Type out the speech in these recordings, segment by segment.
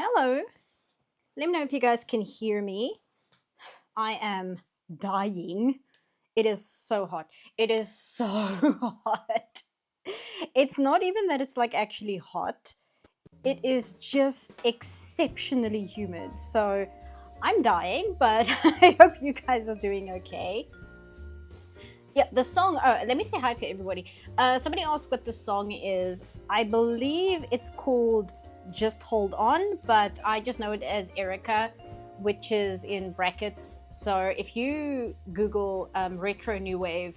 Hello. Let me know if you guys can hear me. I am dying. It is so hot. It is so hot. It's not even that it's like actually hot. It is just exceptionally humid. So I'm dying, but I hope you guys are doing okay. Yeah, the song. Oh, let me say hi to everybody. Somebody asked what the song is. I believe it's called Just Hold On, but I just know it as Erica, which is in brackets. So if you Google retro new wave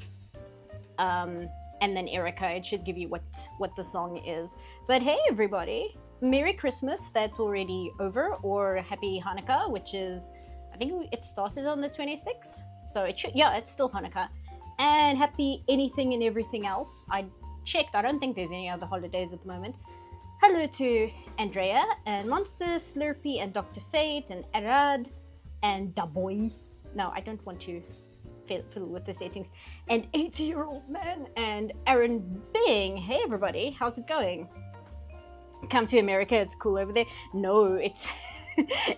and then Erica, it should give you what the song is. But hey, everybody, Merry Christmas. That's already over, or Happy Hanukkah, which is, I think it started on the 26th. So it should, yeah, it's still Hanukkah. And happy anything and everything else. I checked. I don't think there's any other holidays at the moment. Hello to Andrea and Monster, Slurpee and Dr. Fate and Arad and Daboy. No, I don't want to fiddle with the settings. And 80-year-old man and Aaron Bing. Hey everybody, how's it going? Come to America, it's cool over there. No, it's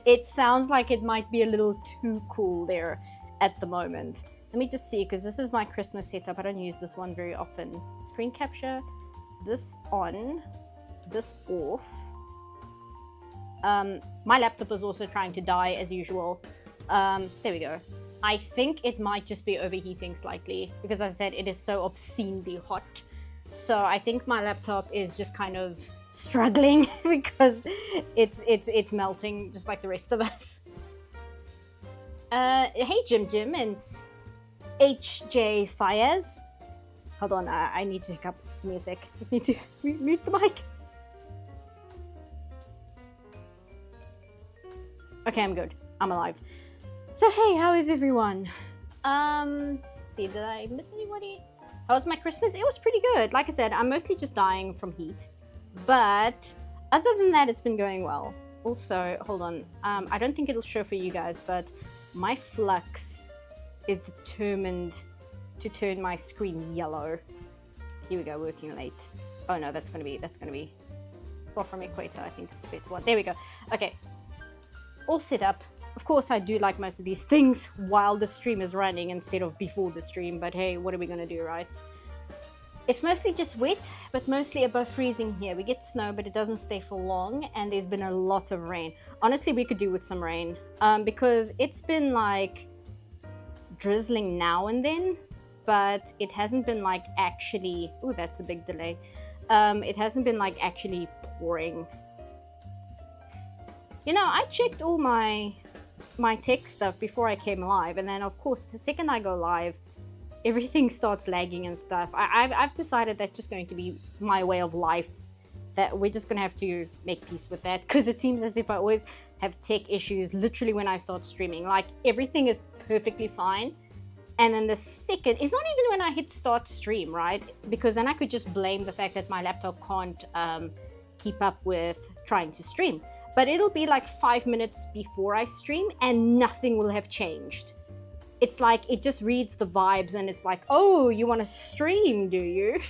it sounds like it might be a little too cool there at the moment. Let me just see, because this is my Christmas setup. I don't use this one very often. Screen capture. Is this on? This off. My laptop is also trying to die as usual. There we go. I think it might just be overheating slightly, because as I said, it is so obscenely hot. So I think my laptop is just kind of struggling because it's melting just like the rest of us. Hey Jim and HJ Fires. Hold on, I need to hiccup. Give me a sec. Just need to mute the mic. Okay, I'm good. I'm alive. So hey, how is everyone? See, did I miss anybody? How was my Christmas? It was pretty good. Like I said, I'm mostly just dying from heat. But other than that, it's been going well. Also, hold on. I don't think it'll show for you guys, but my flux is determined to turn my screen yellow. Here we go, working late. Oh no, that's gonna be far from equator. I think it's the best one. There we go. Okay, all set up. Of course, I do like most of these things while the stream is running instead of before the stream, but hey, what are we gonna do, right? It's mostly just wet, but mostly above freezing here. We get snow, but it doesn't stay for long, and there's been a lot of rain. Honestly, we could do with some rain, because it's been like drizzling now and then, but it hasn't been like actually, oh, that's a big delay. It hasn't been like actually pouring. You know, I checked all my tech stuff before I came live, and then of course the second I go live, everything starts lagging and stuff. I've decided that's just going to be my way of life, that we're just gonna have to make peace with that, because it seems as if I always have tech issues literally when I start streaming. Like everything is perfectly fine, and then the second, it's not even when I hit start stream, right? Because then I could just blame the fact that my laptop can't keep up with trying to stream. But it'll be like 5 minutes before I stream and nothing will have changed. It's like it just reads the vibes and it's like, oh, you want to stream, do you?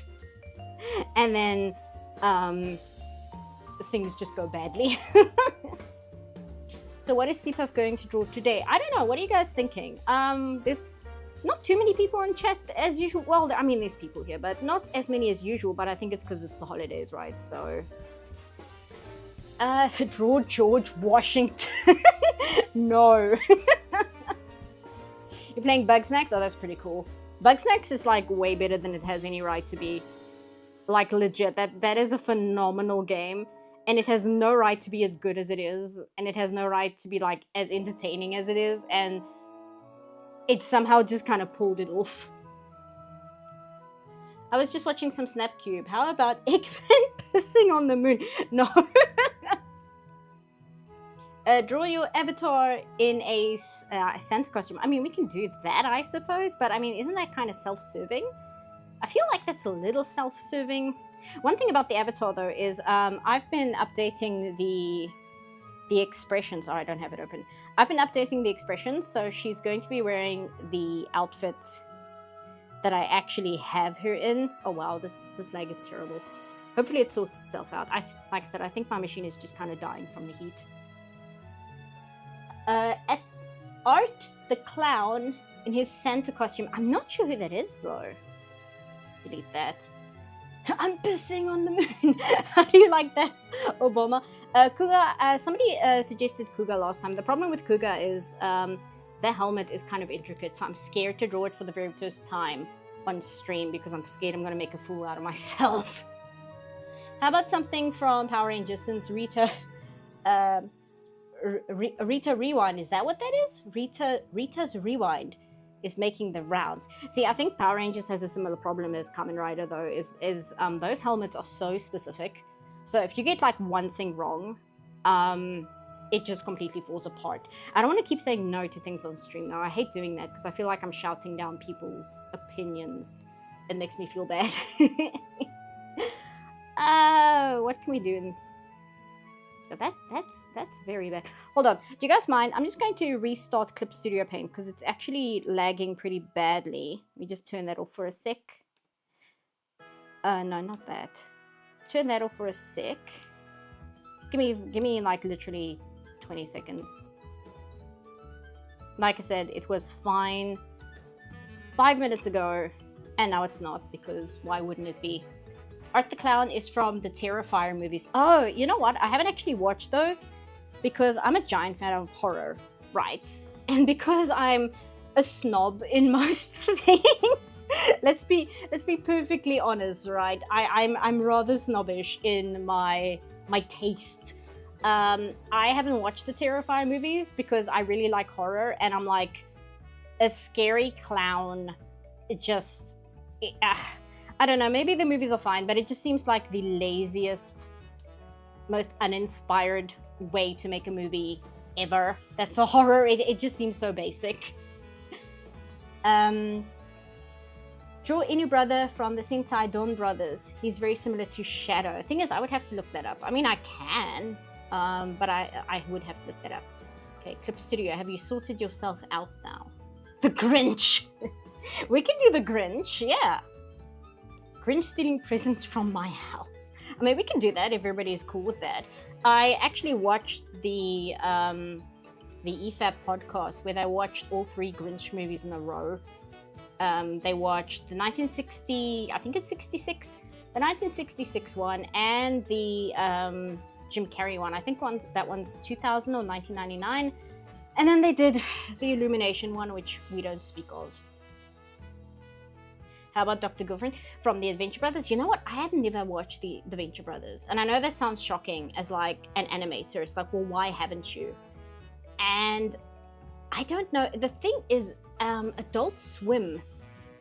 And then things just go badly. So what is CPAP going to draw today? I don't know. What are you guys thinking? There's not too many people in chat as usual. Well, I mean, there's people here, but not as many as usual. But I think it's because it's the holidays, right? So, draw George Washington. No. You're playing Bugsnax? Oh, that's pretty cool. Bugsnax is like way better than it has any right to be. Like legit, that is a phenomenal game. And it has no right to be as good as it is. And it has no right to be like as entertaining as it is. And it somehow just kind of pulled it off. I was just watching some Snapcube. How about Eggman pissing on the moon? No. Draw your avatar in a Santa costume. I mean, we can do that, I suppose. But I mean, isn't that kind of self-serving? I feel like that's a little self-serving. One thing about the avatar, though, is I've been updating the expressions. Oh, I don't have it open. I've been updating the expressions, so she's going to be wearing the outfit that I actually have her in. Oh wow, this lag is terrible. Hopefully it sorts itself out. Like I said, I think my machine is just kind of dying from the heat. At Art the Clown in his Santa costume. I'm not sure who that is though. Delete that. I'm pissing on the moon. How do you like that, Obama? Kuga, somebody suggested Kuga last time. The problem with Kuga is the helmet is kind of intricate, so I'm scared to draw it for the very first time on stream because I'm scared I'm going to make a fool out of myself. How about something from Power Rangers, since Rita... Rita Rewind, is that what that is? Rita's Rewind is making the rounds. See, I think Power Rangers has a similar problem as Kamen Rider though, is those helmets are so specific. So if you get like one thing wrong, it just completely falls apart. I don't want to keep saying no to things on stream now. I hate doing that because I feel like I'm shouting down people's opinions. It makes me feel bad. What can we do? That's very bad. Hold on. Do you guys mind? I'm just going to restart Clip Studio Paint because it's actually lagging pretty badly. Let me just turn that off for a sec. No, not that. Let's turn that off for a sec. Just give me like literally 20 seconds. Like I said, it was fine 5 minutes ago, and now it's not, because why wouldn't it be? Art the Clown is from the Terrifier movies. Oh, you know what? I haven't actually watched those because I'm a giant fan of horror, right? And because I'm a snob in most things. let's be perfectly honest, right? I'm rather snobbish in my taste. I haven't watched the Terrifier movies because I really like horror, and I'm like, a scary clown, it just... I don't know, maybe the movies are fine, but it just seems like the laziest, most uninspired way to make a movie ever. That's a horror. It just seems so basic. Draw any brother from the Sentai Dawn brothers. He's very similar to Shadow. Thing is, I would have to look that up. I mean, I can, but I would have to look that up. Okay, Clip Studio, have you sorted yourself out now? The Grinch. We can do the Grinch, yeah. Grinch stealing presents from my house. I mean, we can do that if everybody is cool with that. I actually watched the EFAP podcast where they watched all 3 Grinch movies in a row. They watched the 1960, I think it's 66, the 1966 one, and the Jim Carrey one. I think that one's 2000 or 1999. And then they did the Illumination one, which we don't speak of. How about Dr. Girlfriend from the Adventure Brothers? You know what? I have never watched the Adventure Brothers. And I know that sounds shocking as like an animator. It's like, well, why haven't you? And I don't know. The thing is, Adult Swim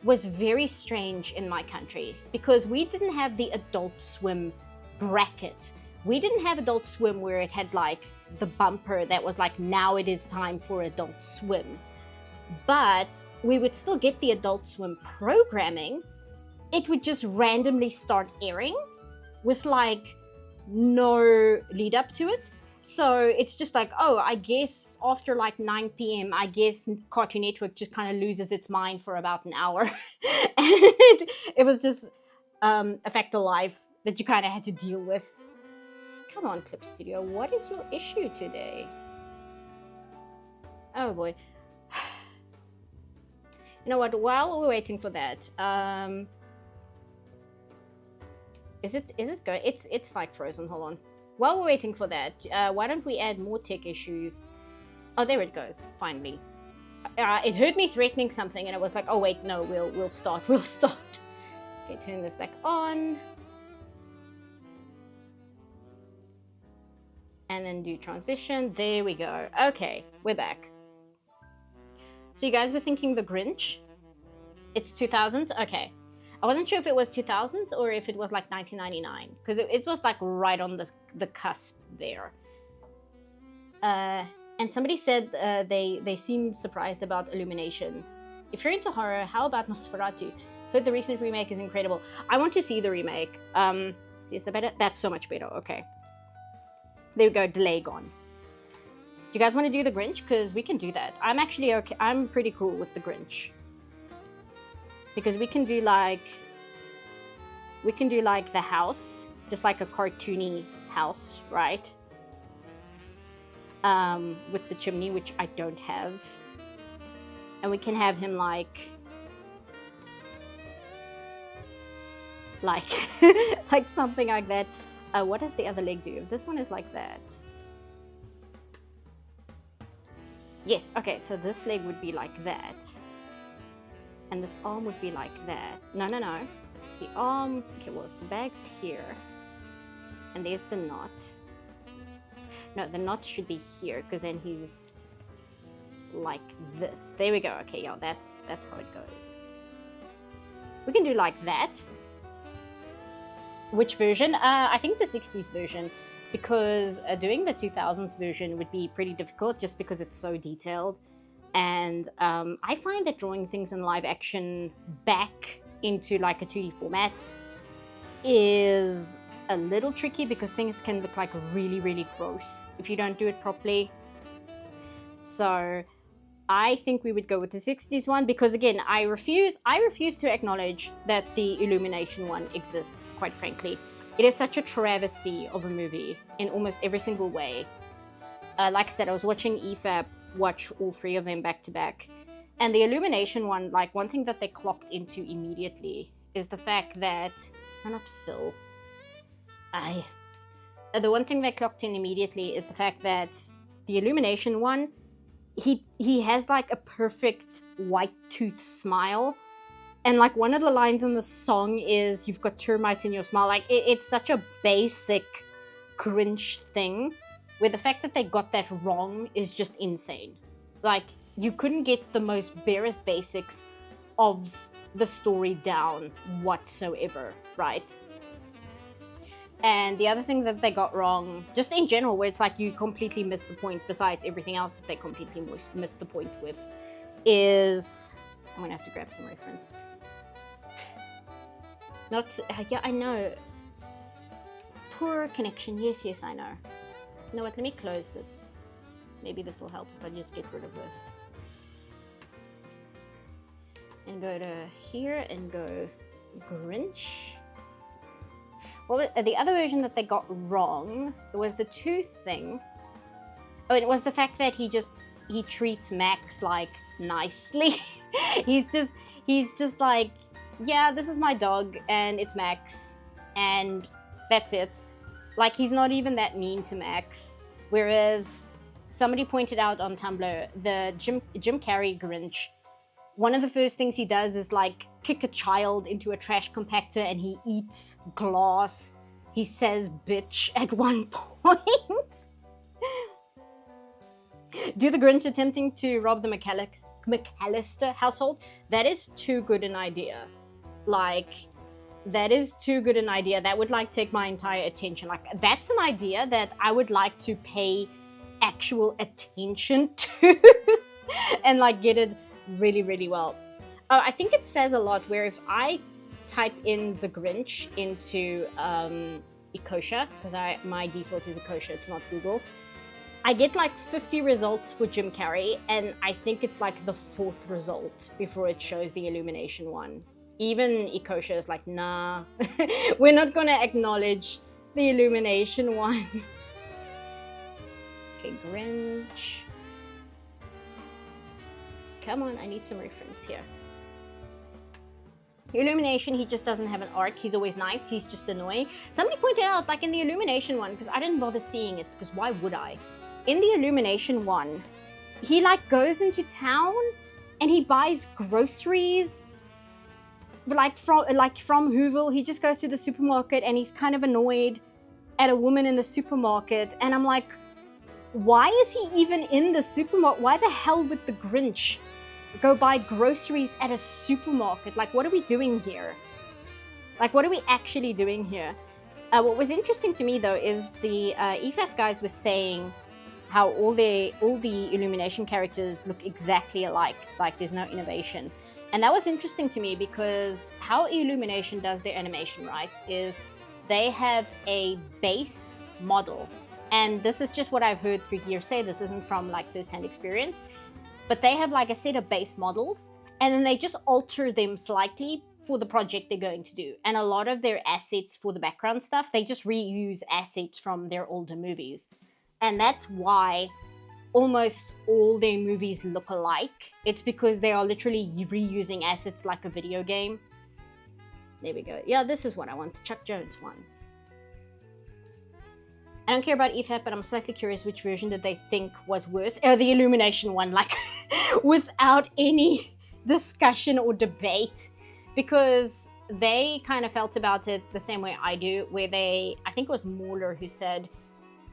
was very strange in my country because we didn't have the Adult Swim bracket. We didn't have Adult Swim where it had like the bumper that was like, now it is time for Adult Swim. But we would still get the Adult Swim programming. It would just randomly start airing with like no lead up to it. So it's just like, oh, I guess after like 9 p.m, I guess Cartoon Network just kind of loses its mind for about an hour. And it was just a fact of life that you kind of had to deal with. Come on, Clip Studio, what is your issue today? Oh boy. You know what? While we're waiting for that, is it going? It's like frozen. Hold on. While we're waiting for that, why don't we add more tech issues? Oh, there it goes. Finally, it heard me threatening something, and it was like, oh wait, no, we'll start. We'll start. Okay, turn this back on, and then do transition. There we go. Okay, we're back. So you guys were thinking the Grinch? It's 2000s? Okay. I wasn't sure if it was 2000s or if it was like 1999. Because it was like right on the cusp there. And somebody said they seem surprised about Illumination. If you're into horror, how about Nosferatu? So the recent remake is incredible. I want to see the remake. See, is that better? That's so much better. Okay. There we go. Delay gone. You guys want to do the Grinch? Because we can do that. I'm actually okay. I'm pretty cool with the Grinch. Because we can do like the house, just like a cartoony house, right? with the chimney, which I don't have. And we can have him like like something like that. What does the other leg do? This one is like that. Yes, okay, so this leg would be like that. And this arm would be like that. No. The arm, okay, well, the bag's here. And there's the knot. No, the knot should be here, because then he's like this. There we go. Okay, yeah, that's how it goes. We can do like that. Which version? I think the 60s version, because doing the 2000s version would be pretty difficult just because it's so detailed. And I find that drawing things in live action back into like a 2D format is a little tricky, because things can look like really, really gross if you don't do it properly. So I think we would go with the 60s one, because again, I refuse to acknowledge that the Illumination one exists, quite frankly. It is such a travesty of a movie in almost every single way. Like I said, I was watching EFAP watch all three of them back to back. And the Illumination one, like one thing that they clocked into immediately is the fact that, no, not Phil. The one thing they clocked in immediately is the fact that the Illumination one, he has like a perfect white tooth smile. And like one of the lines in the song is, "You've got termites in your smile." Like it's such a basic Grinch thing, where the fact that they got that wrong is just insane. Like, you couldn't get the most barest basics of the story down whatsoever, right? And the other thing that they got wrong, just in general, where it's like you completely missed the point, besides everything else that they completely missed the point with, is... I'm gonna have to grab some reference. Not... yeah, I know. Poor connection. Yes, I know. You know what, let me close this. Maybe this will help if I just get rid of this. And go to here and go Grinch. Well, the other version that they got wrong was the tooth thing. Oh, it was the fact that he treats Max like nicely. he's just like, yeah, this is my dog and it's Max and that's it. Like, he's not even that mean to Max. Whereas somebody pointed out on Tumblr, the Jim Carrey Grinch, one of the first things he does is like kick a child into a trash compactor and he eats glass. He says bitch at one point. Do the Grinch attempting to rob the McAllister household? That is too good an idea. Like, that is too good an idea. That would like take my entire attention. Like, that's an idea that I would like to pay actual attention to and like get it really, really well. I think it says a lot where if I type in the Grinch into Ecosia, because my default is Ecosia, it's not Google, I get like 50 results for Jim Carrey, and I think it's like the 4th result before it shows the Illumination one. Even Ecosia is like, nah, we're not gonna acknowledge the Illumination one. Okay, Grinch. Come on, I need some reference here. Illumination, he just doesn't have an arc. He's always nice. He's just annoying. Somebody pointed out, like in the Illumination one, because I didn't bother seeing it, because why would I? In the Illumination one, he like goes into town and he buys groceries. Like from Whoville, he just goes to the supermarket and he's kind of annoyed at a woman in the supermarket. And I'm like, why is he even in the supermarket? Why the hell would the Grinch go buy groceries at a supermarket? Like, what are we doing here? Like, what are we actually doing here? What was interesting to me, though, is the EFAP guys were saying how all the Illumination characters look exactly alike. Like, there's no innovation. And that was interesting to me, because how Illumination does their animation, right, is they have a base model. And this is just what I've heard through hearsay. This isn't from, like, first-hand experience. But they have like a set of base models, and then they just alter them slightly for the project they're going to do. And a lot of their assets for the background stuff, they just reuse assets from their older movies. And that's why almost all their movies look alike, it's because they are literally reusing assets like a video game. There we go. Yeah, this is what I want, the Chuck Jones one. I don't care about EFAP, but I'm slightly curious which version did they think was worse. Oh, the Illumination one, like without any discussion or debate, because they kind of felt about it the same way I do, where I think it was Mauler who said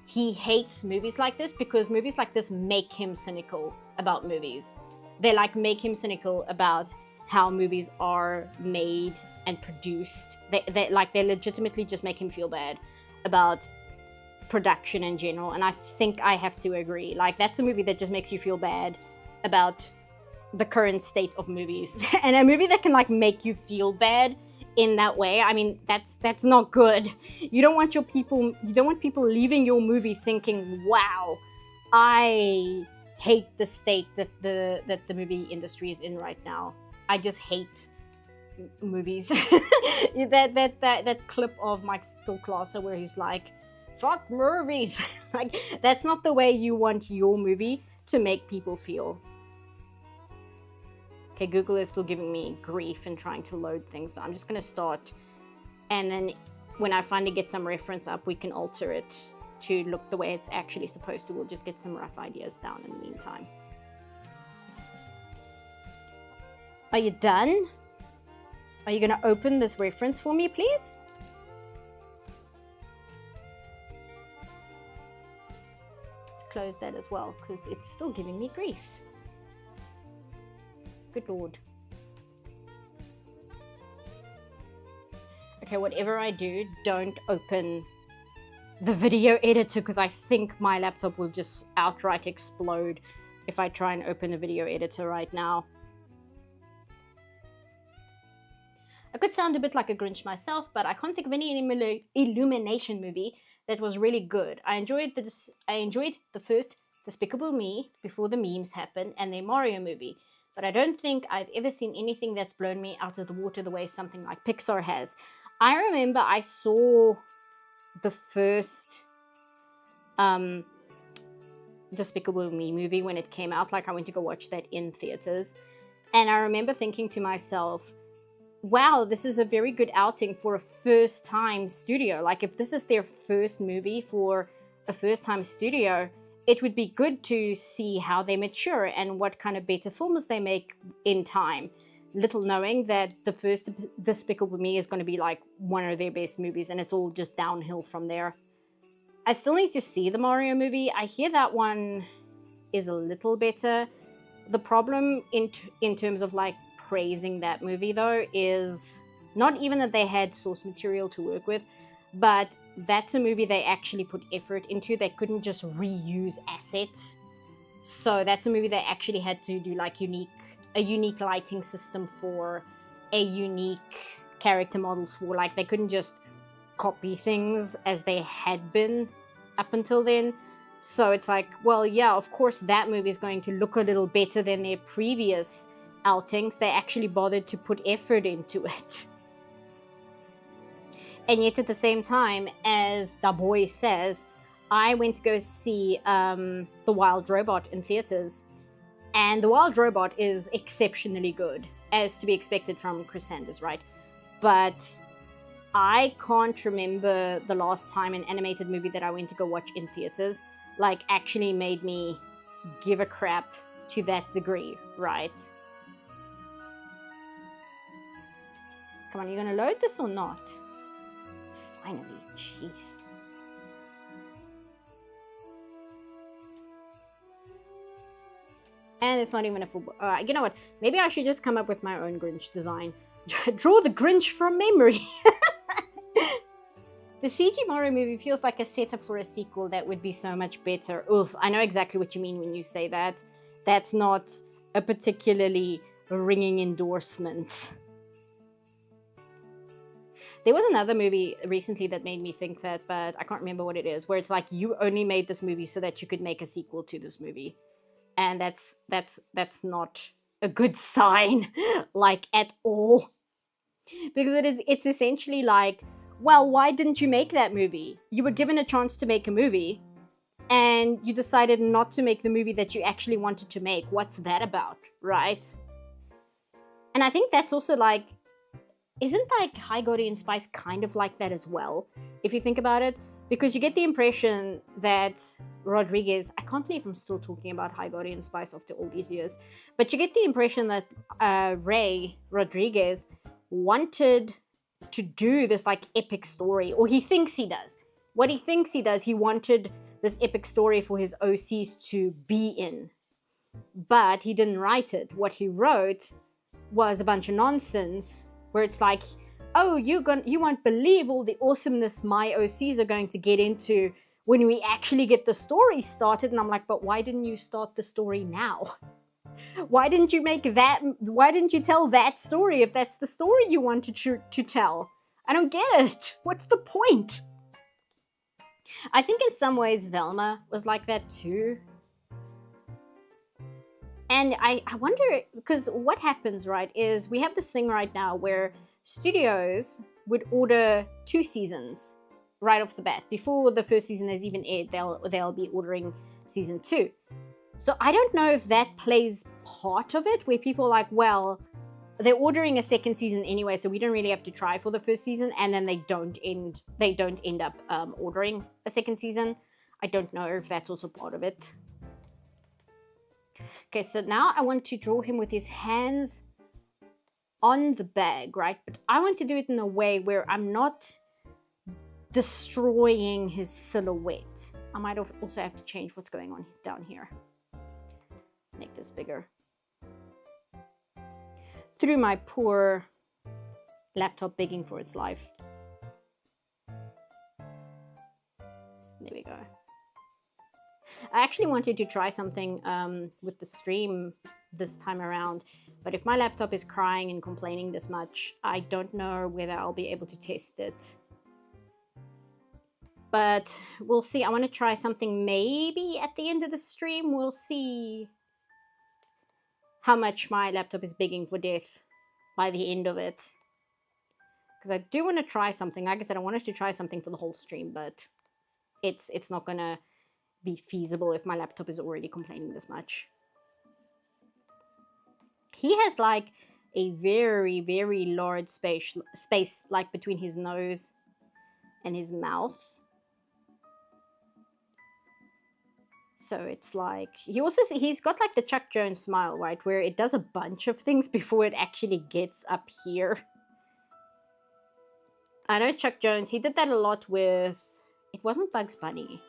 he hates movies like this because movies like this make him cynical about movies. They like make him cynical about how movies are made and produced. They legitimately just make him feel bad about production in general, and I think I have to agree. Like, that's a movie that just makes you feel bad about the current state of movies. And a movie that can like make you feel bad in that way, I mean, that's not good. You don't want people leaving your movie thinking, wow, I hate the state that the movie industry is in right now. I just hate movies. that clip of Mike Stillclasser where he's like, fuck movies. Like, that's not the way you want your movie to make people feel. Okay, Google is still giving me grief and trying to load things, so I'm just gonna start, and then when I finally get some reference up, we can alter it to look the way it's actually supposed to. We'll just get some rough ideas down in the meantime. Are you done? Are you gonna open this reference for me, please? Close that as well, because it's still giving me grief. Good Lord. Okay, whatever I do, don't open the video editor, because I think my laptop will just outright explode if I try and open a video editor right now. I could sound a bit like a Grinch myself, but I can't think of any Illumination movie that was really good. I enjoyed the first Despicable Me before the memes happened, and their Mario movie. But I don't think I've ever seen anything that's blown me out of the water the way something like Pixar has. I remember I saw the first Despicable Me movie when it came out. Like, I went to go watch that in theaters. And I remember thinking to myself, wow, this is a very good outing for a first-time studio. Like, if this is their first movie for a first-time studio, it would be good to see how they mature and what kind of better films they make in time. Little knowing that the first Despicable Me is going to be like one of their best movies, and it's all just downhill from there. I still need to see the Mario movie. I hear that one is a little better. The problem in terms of like praising that movie though is not even that they had source material to work with, but that's a movie they actually put effort into. They couldn't just reuse assets. So that's a movie they actually had to do like a unique lighting system for, a unique character models for. Like, they couldn't just copy things as they had been up until then. So it's like, well, yeah, of course that movie is going to look a little better than their previous outings. They actually bothered to put effort into it. And yet at the same time, as Da Boy says, I went to go see The Wild Robot in theaters. And The Wild Robot is exceptionally good, as to be expected from Chris Sanders, right? But I can't remember the last time an animated movie that I went to go watch in theaters, like, actually made me give a crap to that degree, right? Come on, are you gonna load this or not? Finally, jeez. And it's not even a full... you know what? Maybe I should just come up with my own Grinch design. Draw the Grinch from memory. The CG Mario movie feels like a setup for a sequel that would be so much better. Oof, I know exactly what you mean when you say that. That's not a particularly ringing endorsement. There was another movie recently that made me think that, but I can't remember what it is, where it's like, you only made this movie so that you could make a sequel to this movie. And that's not a good sign, like, at all. Because it's essentially like, well, why didn't you make that movie? You were given a chance to make a movie, and you decided not to make the movie that you actually wanted to make. What's that about, right? And I think that's also like, isn't like High Guardian Spice kind of like that as well, if you think about it? Because you get the impression that Rodriguez, I can't believe I'm still talking about High Guardian Spice after all these years, but you get the impression that Ray Rodriguez wanted to do this like epic story, or he thinks he does. What he thinks he does, he wanted this epic story for his OCs to be in, but he didn't write it. What he wrote was a bunch of nonsense where it's like, oh, you won't believe all the awesomeness my OCs are going to get into when we actually get the story started. And I'm like, but why didn't you start the story now? Why didn't you make that? Why didn't you tell that story if that's the story you wanted to tell? I don't get it. What's the point? I think in some ways Velma was like that too. And I wonder, because what happens, right, is we have this thing right now where studios would order 2 seasons right off the bat. Before the first season has even aired, they'll be ordering season 2. So I don't know if that plays part of it, where people are like, well, they're ordering a second season anyway, so we don't really have to try for the first season, and then they don't end up ordering a second season. I don't know if that's also part of it. Okay, so now I want to draw him with his hands on the bag, right? But I want to do it in a way where I'm not destroying his silhouette. I might also have to change what's going on down here. Make this bigger. Through my poor laptop begging for its life. There we go. I actually wanted to try something with the stream this time around, but if my laptop is crying and complaining this much, I don't know whether I'll be able to test it. But we'll see. I want to try something maybe at the end of the stream. We'll see how much my laptop is begging for death by the end of it. Because I do want to try something. Like I said, I wanted to try something for the whole stream, but it's not going to be feasible if my laptop is already complaining this much. He has like a very, very large space like between his nose and his mouth. So it's like, he's got like the Chuck Jones smile, right? Where it does a bunch of things before it actually gets up here. I know Chuck Jones, he did that a lot with, it wasn't Bugs Bunny.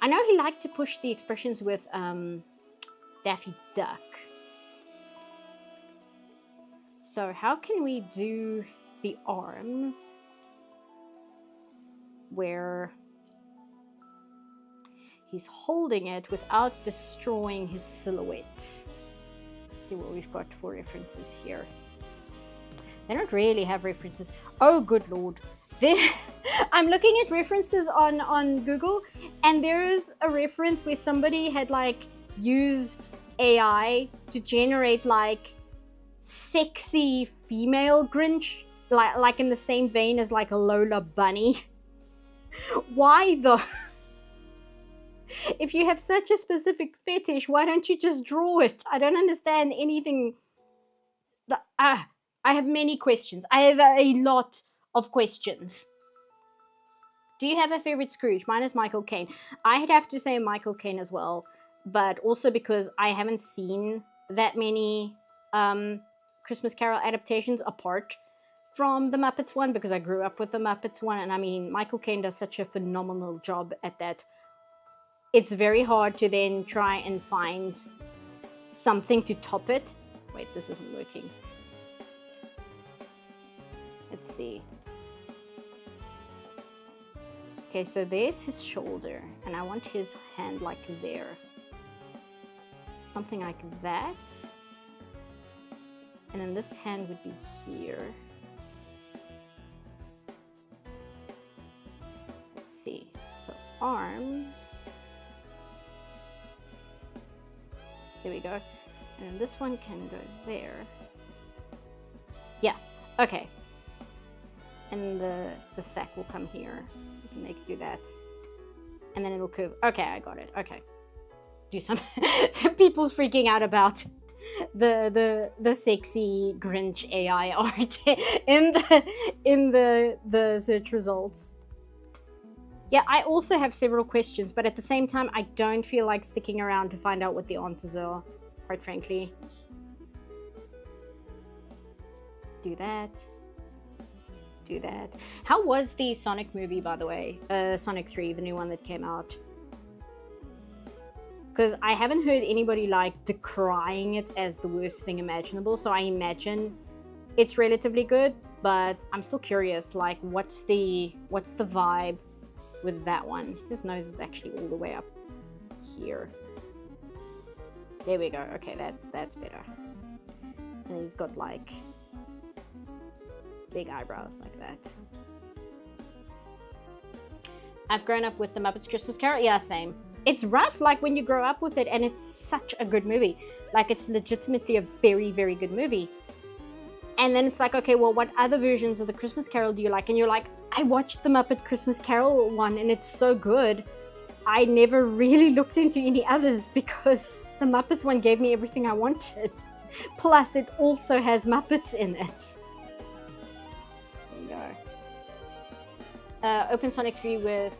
I know he liked to push the expressions with Daffy Duck. So how can we do the arms where he's holding it without destroying his silhouette? Let's see what we've got for references here. They don't really have references. Oh, good Lord. I'm looking at references on Google, and there's a reference where somebody had like used AI to generate like sexy female Grinch, like in the same vein as like a Lola Bunny. Why though? If you have such a specific fetish, why don't you just draw it? I don't understand anything. I have many questions. I have a lot of questions. Do you have a favorite Scrooge? Mine is Michael Caine. I'd have to say Michael Caine as well, but also because I haven't seen that many Christmas Carol adaptations apart from the Muppets one, because I grew up with the Muppets one, and I mean, Michael Caine does such a phenomenal job at that. It's very hard to then try and find something to top it. Wait, this isn't working. Let's see. Okay, so there's his shoulder, and I want his hand like there. Something like that. And then this hand would be here. Let's see. So arms. There we go. And then this one can go there. Yeah, okay. And the sack will come here. We can do that. and then it'll curve. Okay, I got it. Okay. Do some people freaking out about the sexy Grinch AI art in the search results. Yeah, I also have several questions, but at the same time, I don't feel like sticking around to find out what the answers are, quite frankly. Do that. Do that. How was the Sonic movie, by the way? Sonic 3, the new one that came out. Because I haven't heard anybody like decrying it as the worst thing imaginable, so I imagine it's relatively good, but I'm still curious, like what's the vibe with that one? His nose is actually all the way up here. There we go. Okay, that's better. And he's got like big eyebrows like that. I've grown up with the Muppets Christmas Carol. Yeah, same. It's rough, like when you grow up with it, and it's such a good movie. Like, it's legitimately a very, very good movie. And then it's like, okay, well, what other versions of the Christmas Carol do you like? And you're like, I watched the Muppet Christmas Carol one, and it's so good. I never really looked into any others because the Muppets one gave me everything I wanted. Plus, it also has Muppets in it. There you go. Open Sonic 3 with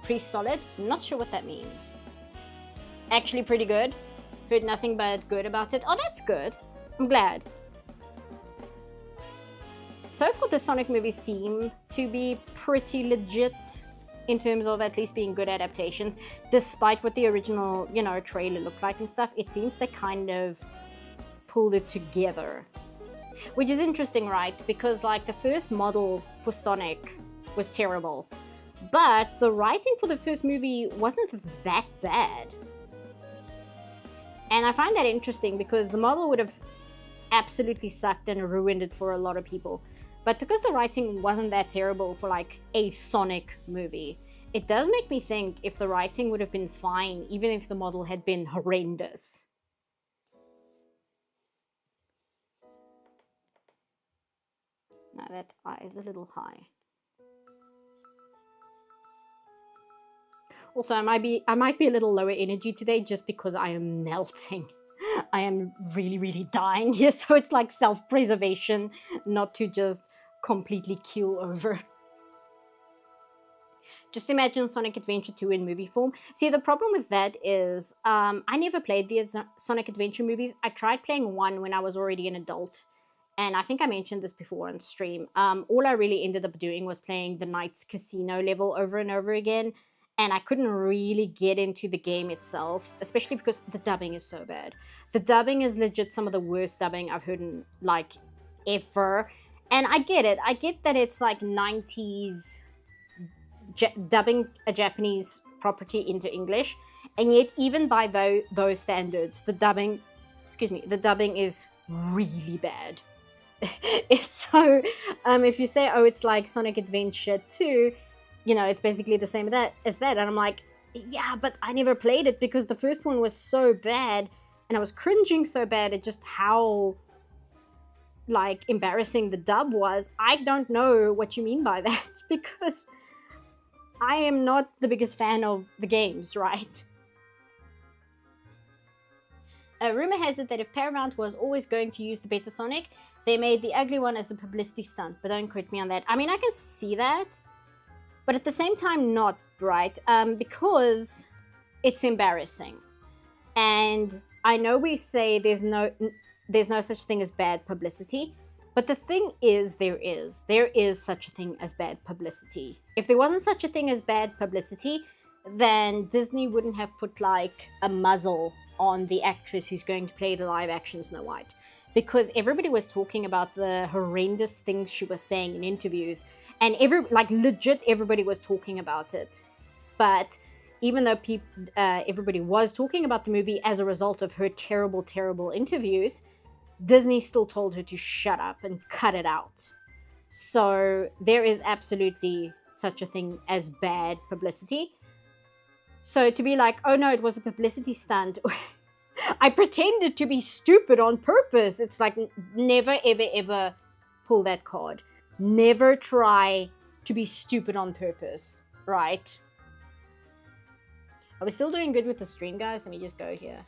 pre-solid. Not sure what that means. Actually pretty good. Heard nothing but good about it. Oh, that's good. I'm glad. So far, the Sonic movies seem to be pretty legit in terms of at least being good adaptations. Despite what the original, you know, trailer looked like and stuff, it seems they kind of pulled it together. Which is interesting, right? Because, like, the first model for Sonic was terrible. But the writing for the first movie wasn't that bad. And I find that interesting because the model would have absolutely sucked and ruined it for a lot of people. But because the writing wasn't that terrible for like a Sonic movie, it does make me think if the writing would have been fine, even if the model had been horrendous. Now that eye is a little high. Also, I might be a little lower energy today just because I am melting. I am really, really dying here, so it's like self-preservation, not to just completely keel over. Just imagine Sonic Adventure 2 in movie form. See, the problem with that is I never played the Sonic Adventure movies. I tried playing one when I was already an adult, and I think I mentioned this before on stream. All I really ended up doing was playing the Knights Casino level over and over again, and I couldn't really get into the game itself, especially because the dubbing is so bad. The dubbing is legit some of the worst dubbing I've heard in, like, ever. And I get it. I get that it's, like, 90s dubbing a Japanese property into English. And yet, even by those standards, the dubbing is really bad. So, if you say, oh, it's like Sonic Adventure 2... you know, it's basically the same as that. And I'm like, yeah, but I never played it because the first one was so bad. And I was cringing so bad at just how, like, embarrassing the dub was. I don't know what you mean by that because I am not the biggest fan of the games, right? A rumor has it that if Paramount was always going to use the better Sonic, they made the ugly one as a publicity stunt. But don't quote me on that. I mean, I can see that. But at the same time, not, right? Because it's embarrassing. And I know we say there's no such thing as bad publicity. But the thing is, there is such a thing as bad publicity. If there wasn't such a thing as bad publicity, then Disney wouldn't have put, like, a muzzle on the actress who's going to play the live-action Snow White. Because everybody was talking about the horrendous things she was saying in interviews. And legit everybody was talking about it. But even though everybody was talking about the movie as a result of her terrible, terrible interviews, Disney still told her to shut up and cut it out. So there is absolutely such a thing as bad publicity. So to be like, oh no, it was a publicity stunt. I pretended to be stupid on purpose. It's like, never, ever, ever pull that card. Never try to be stupid on purpose, right? Are we still doing good with the stream, guys? Let me just go here.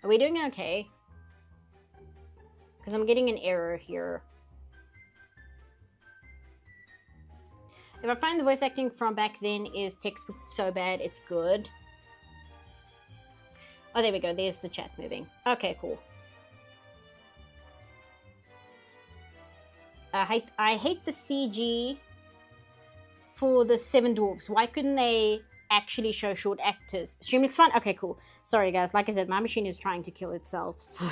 Are we doing okay? Because I'm getting an error here. If I find the voice acting from back then is textbook so bad, it's good. Oh, there we go. There's the chat moving. Okay, cool. I hate the CG for the Seven Dwarfs. Why couldn't they actually show short actors? Stream looks fun. Okay, cool. Sorry, guys. Like I said, my machine is trying to kill itself, so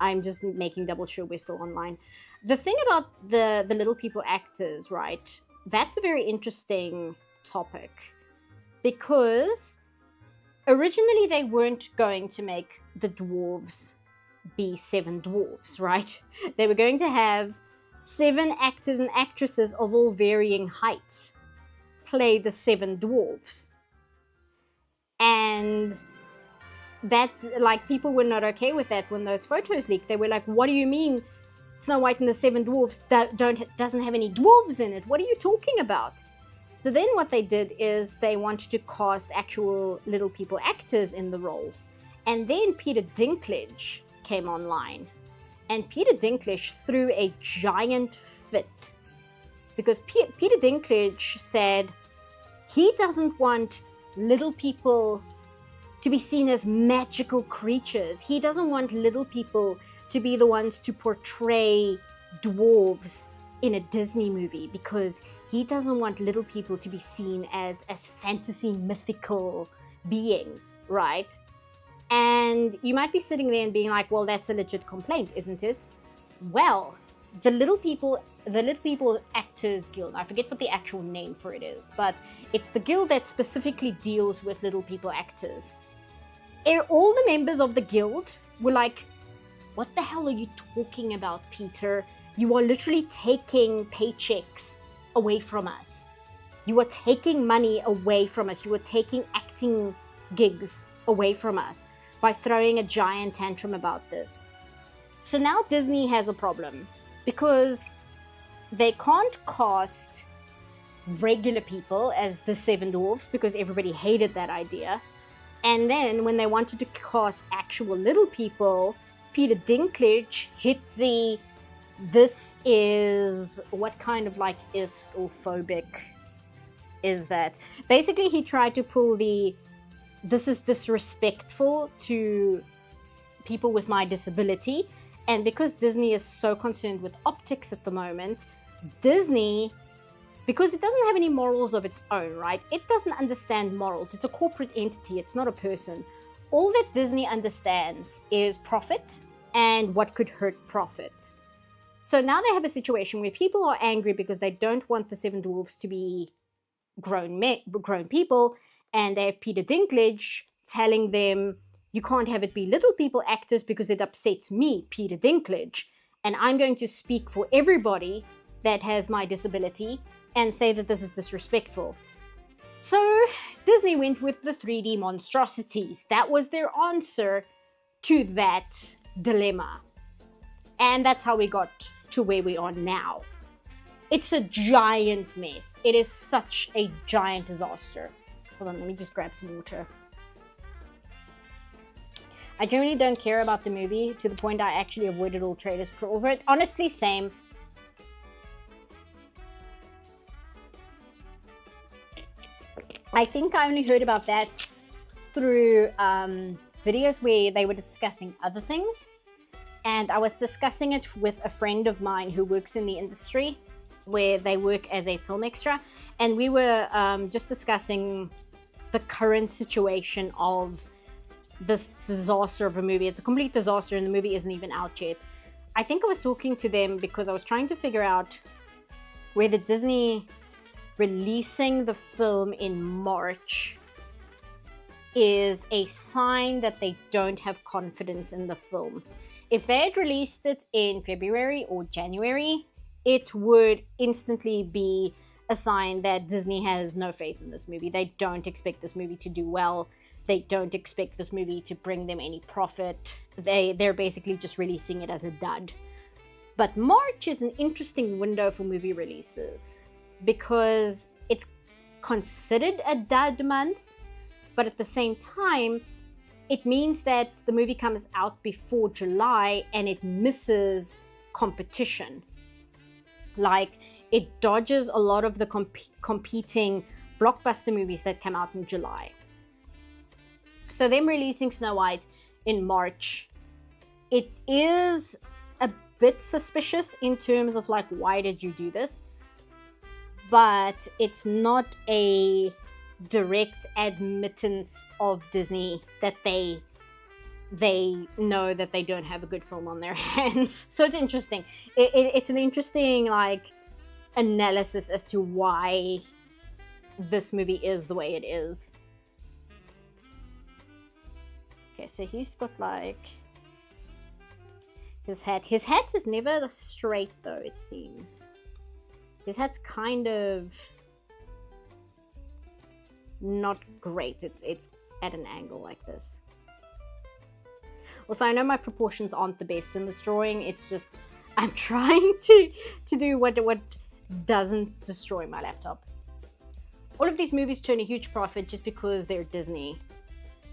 I'm just making double sure we're still online. The thing about the little people actors, right? That's a very interesting topic because originally they weren't going to make the dwarves be 7 dwarves, right? They were going to have 7 actors and actresses of all varying heights play the 7 dwarves. And that, like, people were not okay with that when those photos leaked. They were like, what do you mean Snow White and the 7 Dwarfs doesn't have any dwarves in it? What are you talking about? So then what they did is they wanted to cast actual little people actors in the roles. And then Peter Dinklage came online. And Peter Dinklage threw a giant fit. Because Peter Dinklage said he doesn't want little people to be seen as magical creatures. He doesn't want little people to be the ones to portray dwarves in a Disney movie, because he doesn't want little people to be seen as fantasy mythical beings, right? And you might be sitting there and being like, well, that's a legit complaint, isn't it? Well, the Little People Actors Guild, I forget what the actual name for it is, but it's the guild that specifically deals with little people actors. All the members of the guild were like, what the hell are you talking about, Peter? You are literally taking paychecks away from us. You are taking money away from us. You are taking acting gigs away from us by throwing a giant tantrum about this. So now Disney has a problem because they can't cast regular people as the 7 Dwarfs because everybody hated that idea. And then when they wanted to cast actual little people, Peter Dinklage hit the, this is, what kind of like ist or phobic is that? Basically, he tried to pull the, this is disrespectful to people with my disability. And because Disney is so concerned with optics at the moment, Disney, because it doesn't have any morals of its own, right? It doesn't understand morals. It's a corporate entity. It's not a person. All that Disney understands is profit and what could hurt profit. So now they have a situation where people are angry because they don't want the 7 Dwarfs to be grown people, and they have Peter Dinklage telling them, you can't have it be little people actors because it upsets me, Peter Dinklage, and I'm going to speak for everybody that has my disability and say that this is disrespectful. So Disney went with the 3D monstrosities. That was their answer to that dilemma. And that's how we got to where we are now. It's a giant mess. It is such a giant disaster. Hold on, let me just grab some water. I generally don't care about the movie to the point I actually avoided all trailers over it. Honestly, same. I think I only heard about that through videos where they were discussing other things. And I was discussing it with a friend of mine who works in the industry, where they work as a film extra. And we were just discussing the current situation of this disaster of a movie. It's a complete disaster and the movie isn't even out yet. I think I was talking to them because I was trying to figure out whether Disney releasing the film in March is a sign that they don't have confidence in the film. If they had released it in February or January, it would instantly be a sign that Disney has no faith in this movie. They don't expect this movie to do well. They don't expect this movie to bring them any profit. They're basically just releasing it as a dud. But March is an interesting window for movie releases because it's considered a dud month, but at the same time, it means that the movie comes out before July and it misses competition. Like, it dodges a lot of the competing blockbuster movies that come out in July. So them releasing Snow White in March, it is a bit suspicious in terms of like, why did you do this? But it's not a direct admittance of Disney that they know that they don't have a good film on their hands. So it's interesting. It's an interesting like analysis as to why this movie is the way it is. Okay, so he's got like his hat. His hat is never straight though, it seems. His hat's kind of not great. It's at an angle like this. Also, I know my proportions aren't the best in this drawing. It's just I'm trying to do what doesn't destroy my laptop. All of these movies turn a huge profit just because they're Disney.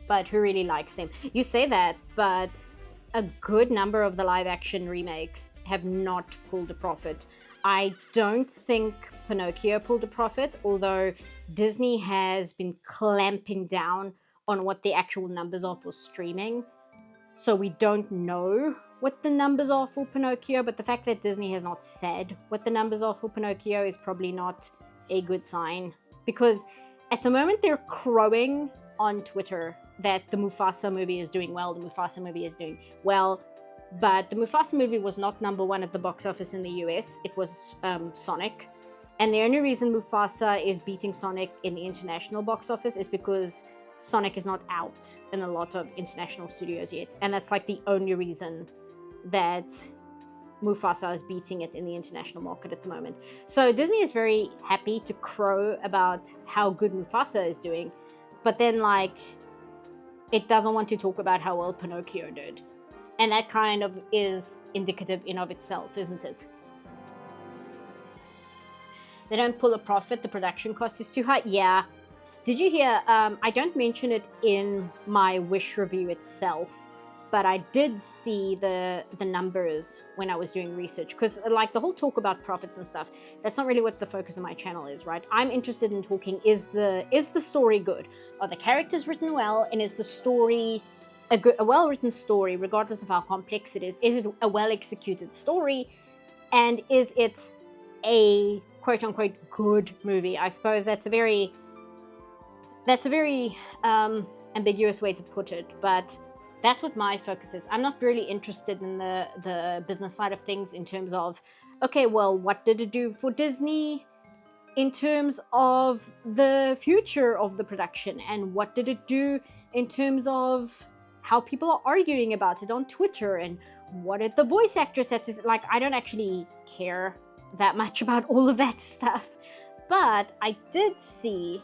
But who really likes them? You say that, but a good number of the live action remakes have not pulled a profit. I don't think Pinocchio pulled a profit, although Disney has been clamping down on what the actual numbers are for streaming. So we don't know what the numbers are for Pinocchio, but the fact that Disney has not said what the numbers are for Pinocchio is probably not a good sign. Because at the moment they're crowing on Twitter that the Mufasa movie is doing well, but the Mufasa movie was not #1 at the box office in the US. It was Sonic. And the only reason Mufasa is beating Sonic in the international box office is because Sonic is not out in a lot of international studios yet. And that's like the only reason that Mufasa is beating it in the international market at the moment. So Disney is very happy to crow about how good Mufasa is doing, but then like it doesn't want to talk about how well Pinocchio did. And that kind of is indicative in of itself, isn't it? They don't pull a profit, the production cost is too high. Yeah. Did you hear, I don't mention it in my Wish review itself, but I did see the numbers when I was doing research, because like the whole talk about profits and stuff, that's not really what the focus of my channel is, right? I'm interested in talking, is the story good? Are the characters written well? And is the story a well-written story, regardless of how complex it is? Is it a well-executed story? And is it a quote-unquote good movie? I suppose that's a very ambiguous way to put it, but that's what my focus is. I'm not really interested in the business side of things in terms of, okay, well, what did it do for Disney in terms of the future of the production? And what did it do in terms of how people are arguing about it on Twitter? And what did the voice actress have to say? Like, I don't actually care that much about all of that stuff. But I did see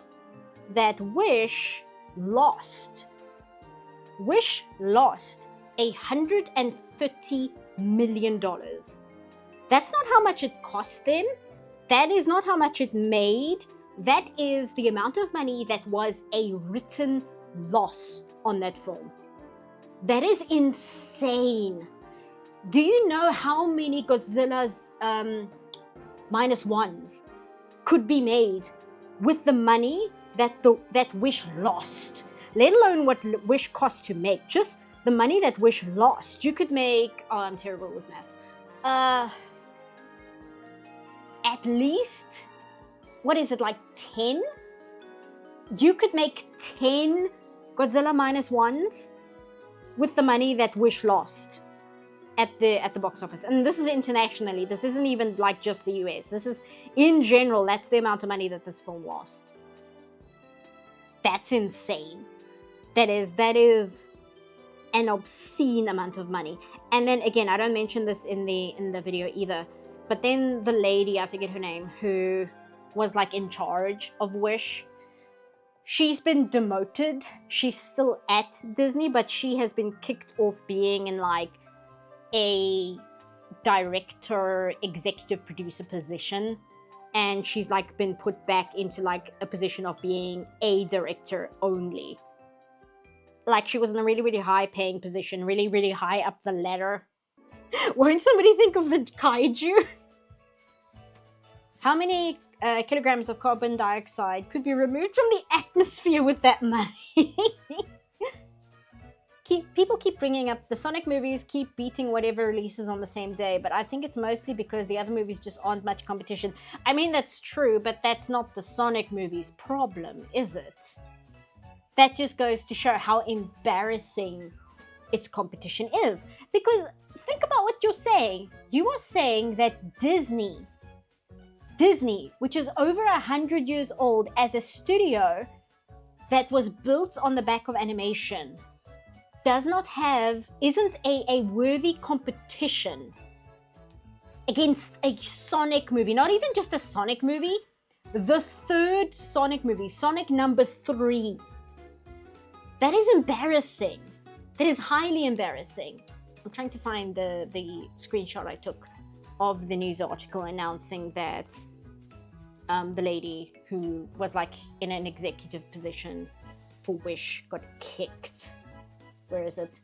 that Wish lost $130 million. That's not how much it cost them. That is not how much it made. That is the amount of money that was a written loss on that film. That is insane. Do you know how many Godzilla's -1s could be made with the money that Wish lost? Let alone what Wish cost to make. Just the money that Wish lost. You could make... Oh, I'm terrible with maths. At least... What is it, like 10? You could make 10 Godzilla -1s with the money that Wish lost at the box office. And this is internationally. This isn't even like just the US. This is in general. That's the amount of money that this film lost. That's insane. That is an obscene amount of money. And then again, I don't mention this in the video either, but then the lady, I forget her name, who was like in charge of Wish, she's been demoted. She's still at Disney, but she has been kicked off being in like a director, executive producer position. and she's like been put back into like a position of being a director only. Like she was in a really, really high paying position, really, really high up the ladder. Won't somebody think of the kaiju? How many kilograms of carbon dioxide could be removed from the atmosphere with that money? People keep bringing up the Sonic movies, keep beating whatever releases on the same day, but I think it's mostly because the other movies just aren't much competition. I mean, that's true, but that's not the Sonic movies' problem, is it? That just goes to show how embarrassing its competition is. Because think about what you're saying. You are saying that Disney, which is over 100 years old as a studio that was built on the back of animation, isn't a worthy competition against a Sonic movie. Not even just a Sonic movie, the third Sonic movie, Sonic number 3. That is embarrassing. That is highly embarrassing. I'm trying to find the screenshot I took of the news article announcing that the lady who was like in an executive position for Wish got kicked. Where is it?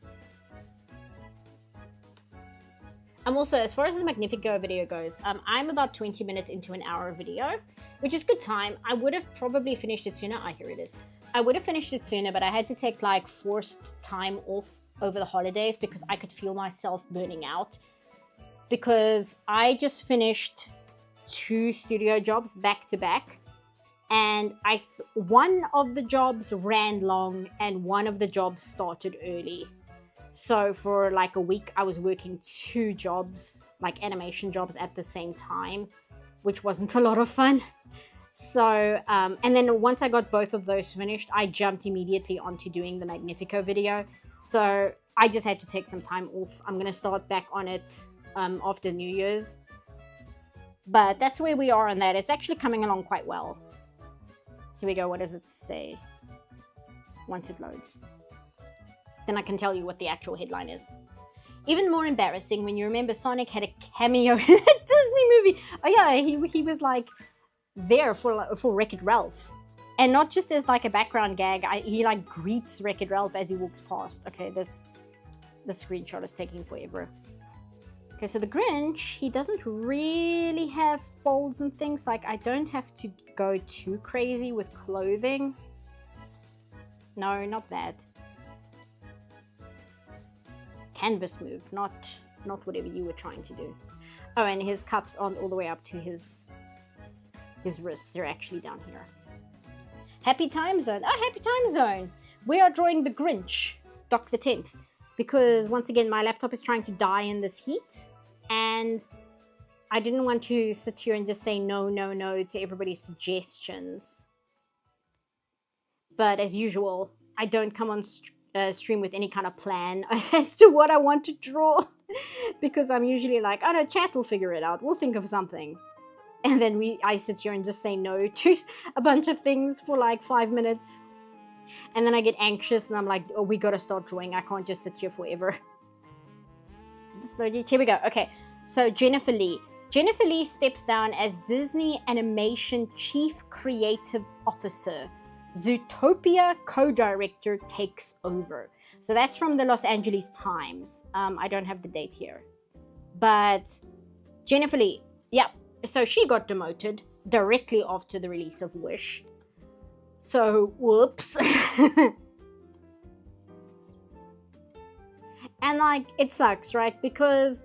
I'm also, as far as the Magnifico video goes, I'm about 20 minutes into an hour video, which is good time. I would have probably finished it sooner. Here it is. I would have finished it sooner, but I had to take like forced time off over the holidays because I could feel myself burning out. Because I just finished 2 studio jobs back to back. And one of the jobs ran long and one of the jobs started early. So for like a week, I was working 2 jobs, like animation jobs at the same time, which wasn't a lot of fun. So, and then once I got both of those finished, I jumped immediately onto doing the Magnifico video. So I just had to take some time off. I'm going to start back on it after New Year's. But that's where we are on that. It's actually coming along quite well. Here we go. What does it say? Once it loads. Then I can tell you what the actual headline is. Even more embarrassing when you remember Sonic had a cameo in a Disney movie. Oh yeah, he was like there for Wreck-It Ralph. And not just as like a background gag. He like greets Wreck-It Ralph as he walks past. Okay, the screenshot is taking forever. Okay, so the Grinch, he doesn't really have folds and things. Like, I don't have to go too crazy with clothing. No, not that. Canvas move, not whatever you were trying to do. Oh, and his cuffs aren't all the way up to his wrists. They're actually down here. Happy time zone. Oh, happy time zone. We are drawing the Grinch, Doc the 10th. Because, once again, my laptop is trying to die in this heat. And I didn't want to sit here and just say no to everybody's suggestions. But, as usual, I don't come on stream with any kind of plan as to what I want to draw. Because I'm usually like, oh no, chat will figure it out. We'll think of something. And then I sit here and just say no to a bunch of things for like 5 minutes. And then I get anxious and I'm like, oh, we gotta start drawing. I can't just sit here forever. Here we go. Okay, so Jennifer Lee. Jennifer Lee steps down as Disney Animation Chief Creative Officer. Zootopia co-director takes over. So that's from the Los Angeles Times. I don't have the date here. But Jennifer Lee, yeah. So she got demoted directly after the release of Wish. So, whoops. And like, it sucks, right? Because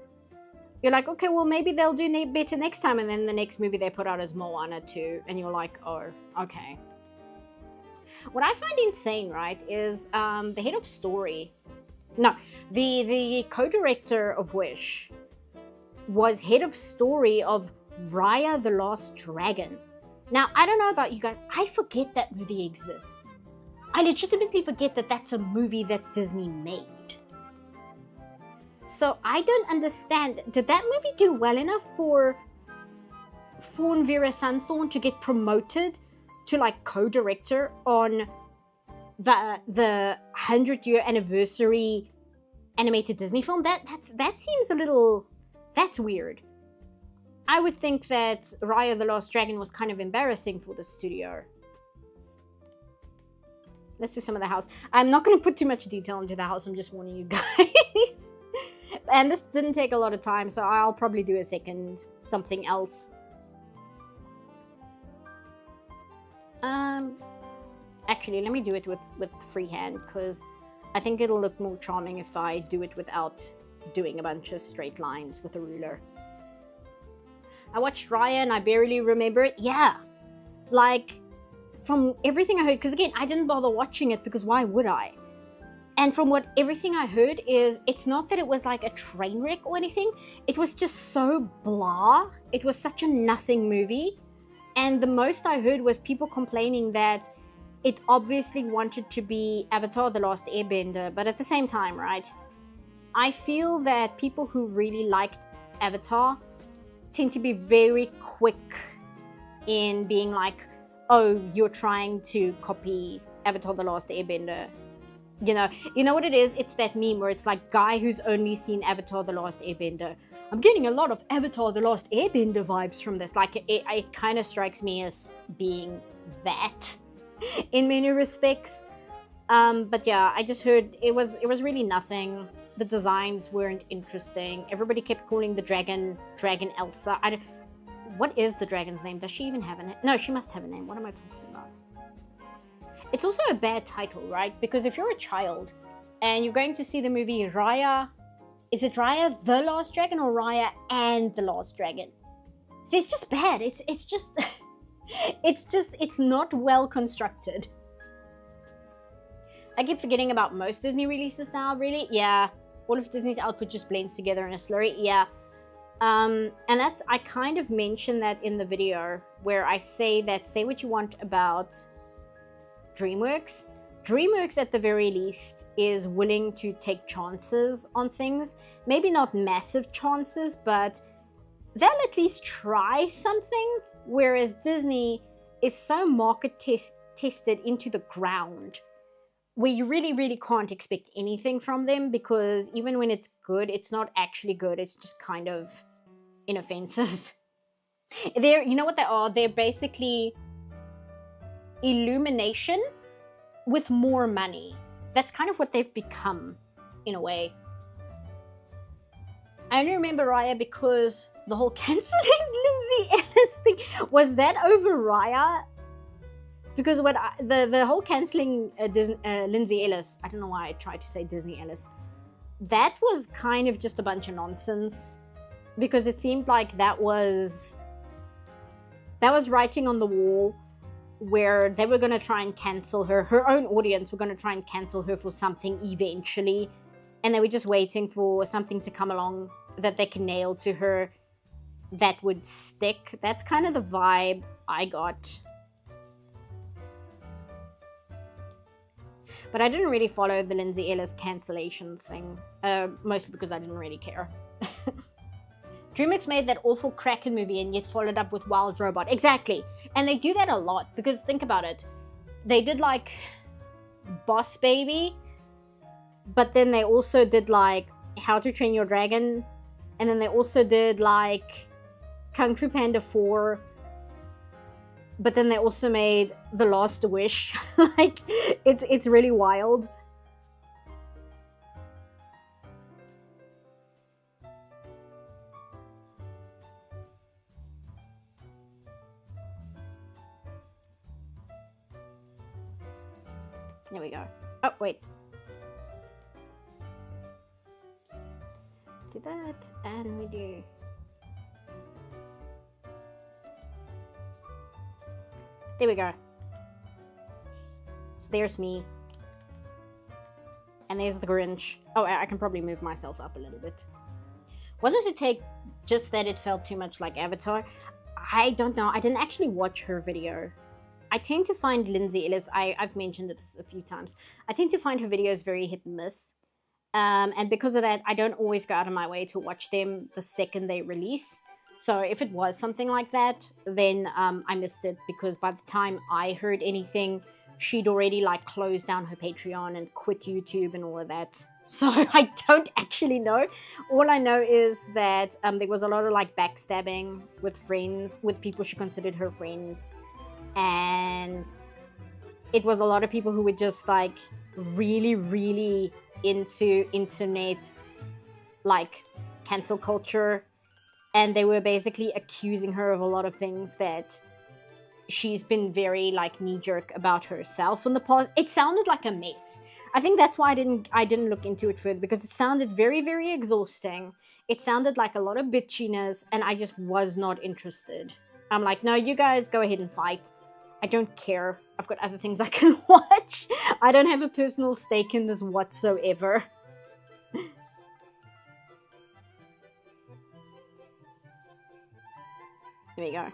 you're like, okay, well, maybe they'll do better next time. And then the next movie they put out is Moana 2. And you're like, oh, okay. What I find insane, right, is the head of story. No, the co-director of Wish was head of story of Raya the Last Dragon. Now, I don't know about you guys. I forget that movie exists. I legitimately forget that that's a movie that Disney made. So I don't understand. Did that movie do well enough for Fawn Vera Sunthorn to get promoted to like co-director on the 100-year anniversary animated Disney film? That seems a little, that's weird. I would think that Raya the Last Dragon was kind of embarrassing for the studio. Let's do some of the house. I'm not going to put too much detail into the house. I'm just warning you guys. And this didn't take a lot of time, so I'll probably do a second something else. Actually, let me do it with freehand, because I think it'll look more charming if I do it without doing a bunch of straight lines with a ruler. I watched Raya and I barely remember it. Yeah, like, from everything I heard, because again, I didn't bother watching it because why would I? And from everything I heard is, it's not that it was like a train wreck or anything. It was just so blah. It was such a nothing movie. And the most I heard was people complaining that it obviously wanted to be Avatar: The Last Airbender, but at the same time, right? I feel that people who really liked Avatar tend to be very quick in being like, oh, you're trying to copy Avatar: The Last Airbender. You know what it is? It's that meme where it's like, guy who's only seen Avatar: The Last Airbender. I'm getting a lot of Avatar: The Last Airbender vibes from this. Like, it kind of strikes me as being that in many respects. But yeah, I just heard it was really nothing. The designs weren't interesting. Everybody kept calling the dragon Elsa. What is the dragon's name? Does she even have a name? No, she must have a name. What am I talking about? It's also a bad title, right? Because if you're a child and you're going to see the movie Raya, is it Raya the Last Dragon or Raya and the Last Dragon? See, it's just bad. It's just it's not well constructed. I keep forgetting about most Disney releases now, really. Yeah, all of Disney's output just blends together in a slurry. Yeah. And that's, I kind of mentioned that in the video where I say that, say what you want about DreamWorks. DreamWorks, at the very least, is willing to take chances on things. Maybe not massive chances, but they'll at least try something. Whereas Disney is so market tested into the ground, where you really, really can't expect anything from them, because even when it's good, it's not actually good. It's just kind of inoffensive. You know what they are? They're basically Illumination with more money. That's kind of what they've become, in a way. I only remember Raya because the whole cancelling Lindsay Ellis thing, was that over Raya? Because the whole cancelling Lindsay Ellis, I don't know why I tried to say Disney Ellis, that was kind of just a bunch of nonsense, because it seemed like that was writing on the wall, where they were going to try and cancel her own audience were going to try and cancel her for something eventually, and they were just waiting for something to come along that they can nail to her that would stick. That's kind of the vibe I got. But I didn't really follow the Lindsay Ellis cancellation thing, mostly because I didn't really care. DreamWorks made that awful Kraken movie and yet followed up with Wild Robot. Exactly. And they do that a lot, because think about it. They did like Boss Baby, but then they also did like How to Train Your Dragon, and then they also did like Kung Fu Panda 4, but then they also made The Last Wish. Like, it's really wild. There we go. Oh, wait. Do that, and we do. There we go. So there's me. And there's the Grinch. Oh, I can probably move myself up a little bit. Wasn't it take just that it felt too much like Avatar? I don't know. I didn't actually watch her video. I tend to find Lindsay Ellis, I've mentioned this a few times, I tend to find her videos very hit and miss. And because of that, I don't always go out of my way to watch them the second they release. So if it was something like that, then I missed it, because by the time I heard anything, she'd already like closed down her Patreon and quit YouTube and all of that. So I don't actually know. All I know is that there was a lot of like backstabbing with friends, with people she considered her friends, and it was a lot of people who were just like really, really into internet, like cancel culture, and they were basically accusing her of a lot of things that she's been very like knee jerk about herself in the past. It sounded like a mess. I think that's why I didn't look into it further, because it sounded very, very exhausting. It sounded like a lot of bitchiness, and I just was not interested. I'm like, no, you guys go ahead and fight. I don't care. I've got other things I can watch. I don't have a personal stake in this whatsoever. There we go.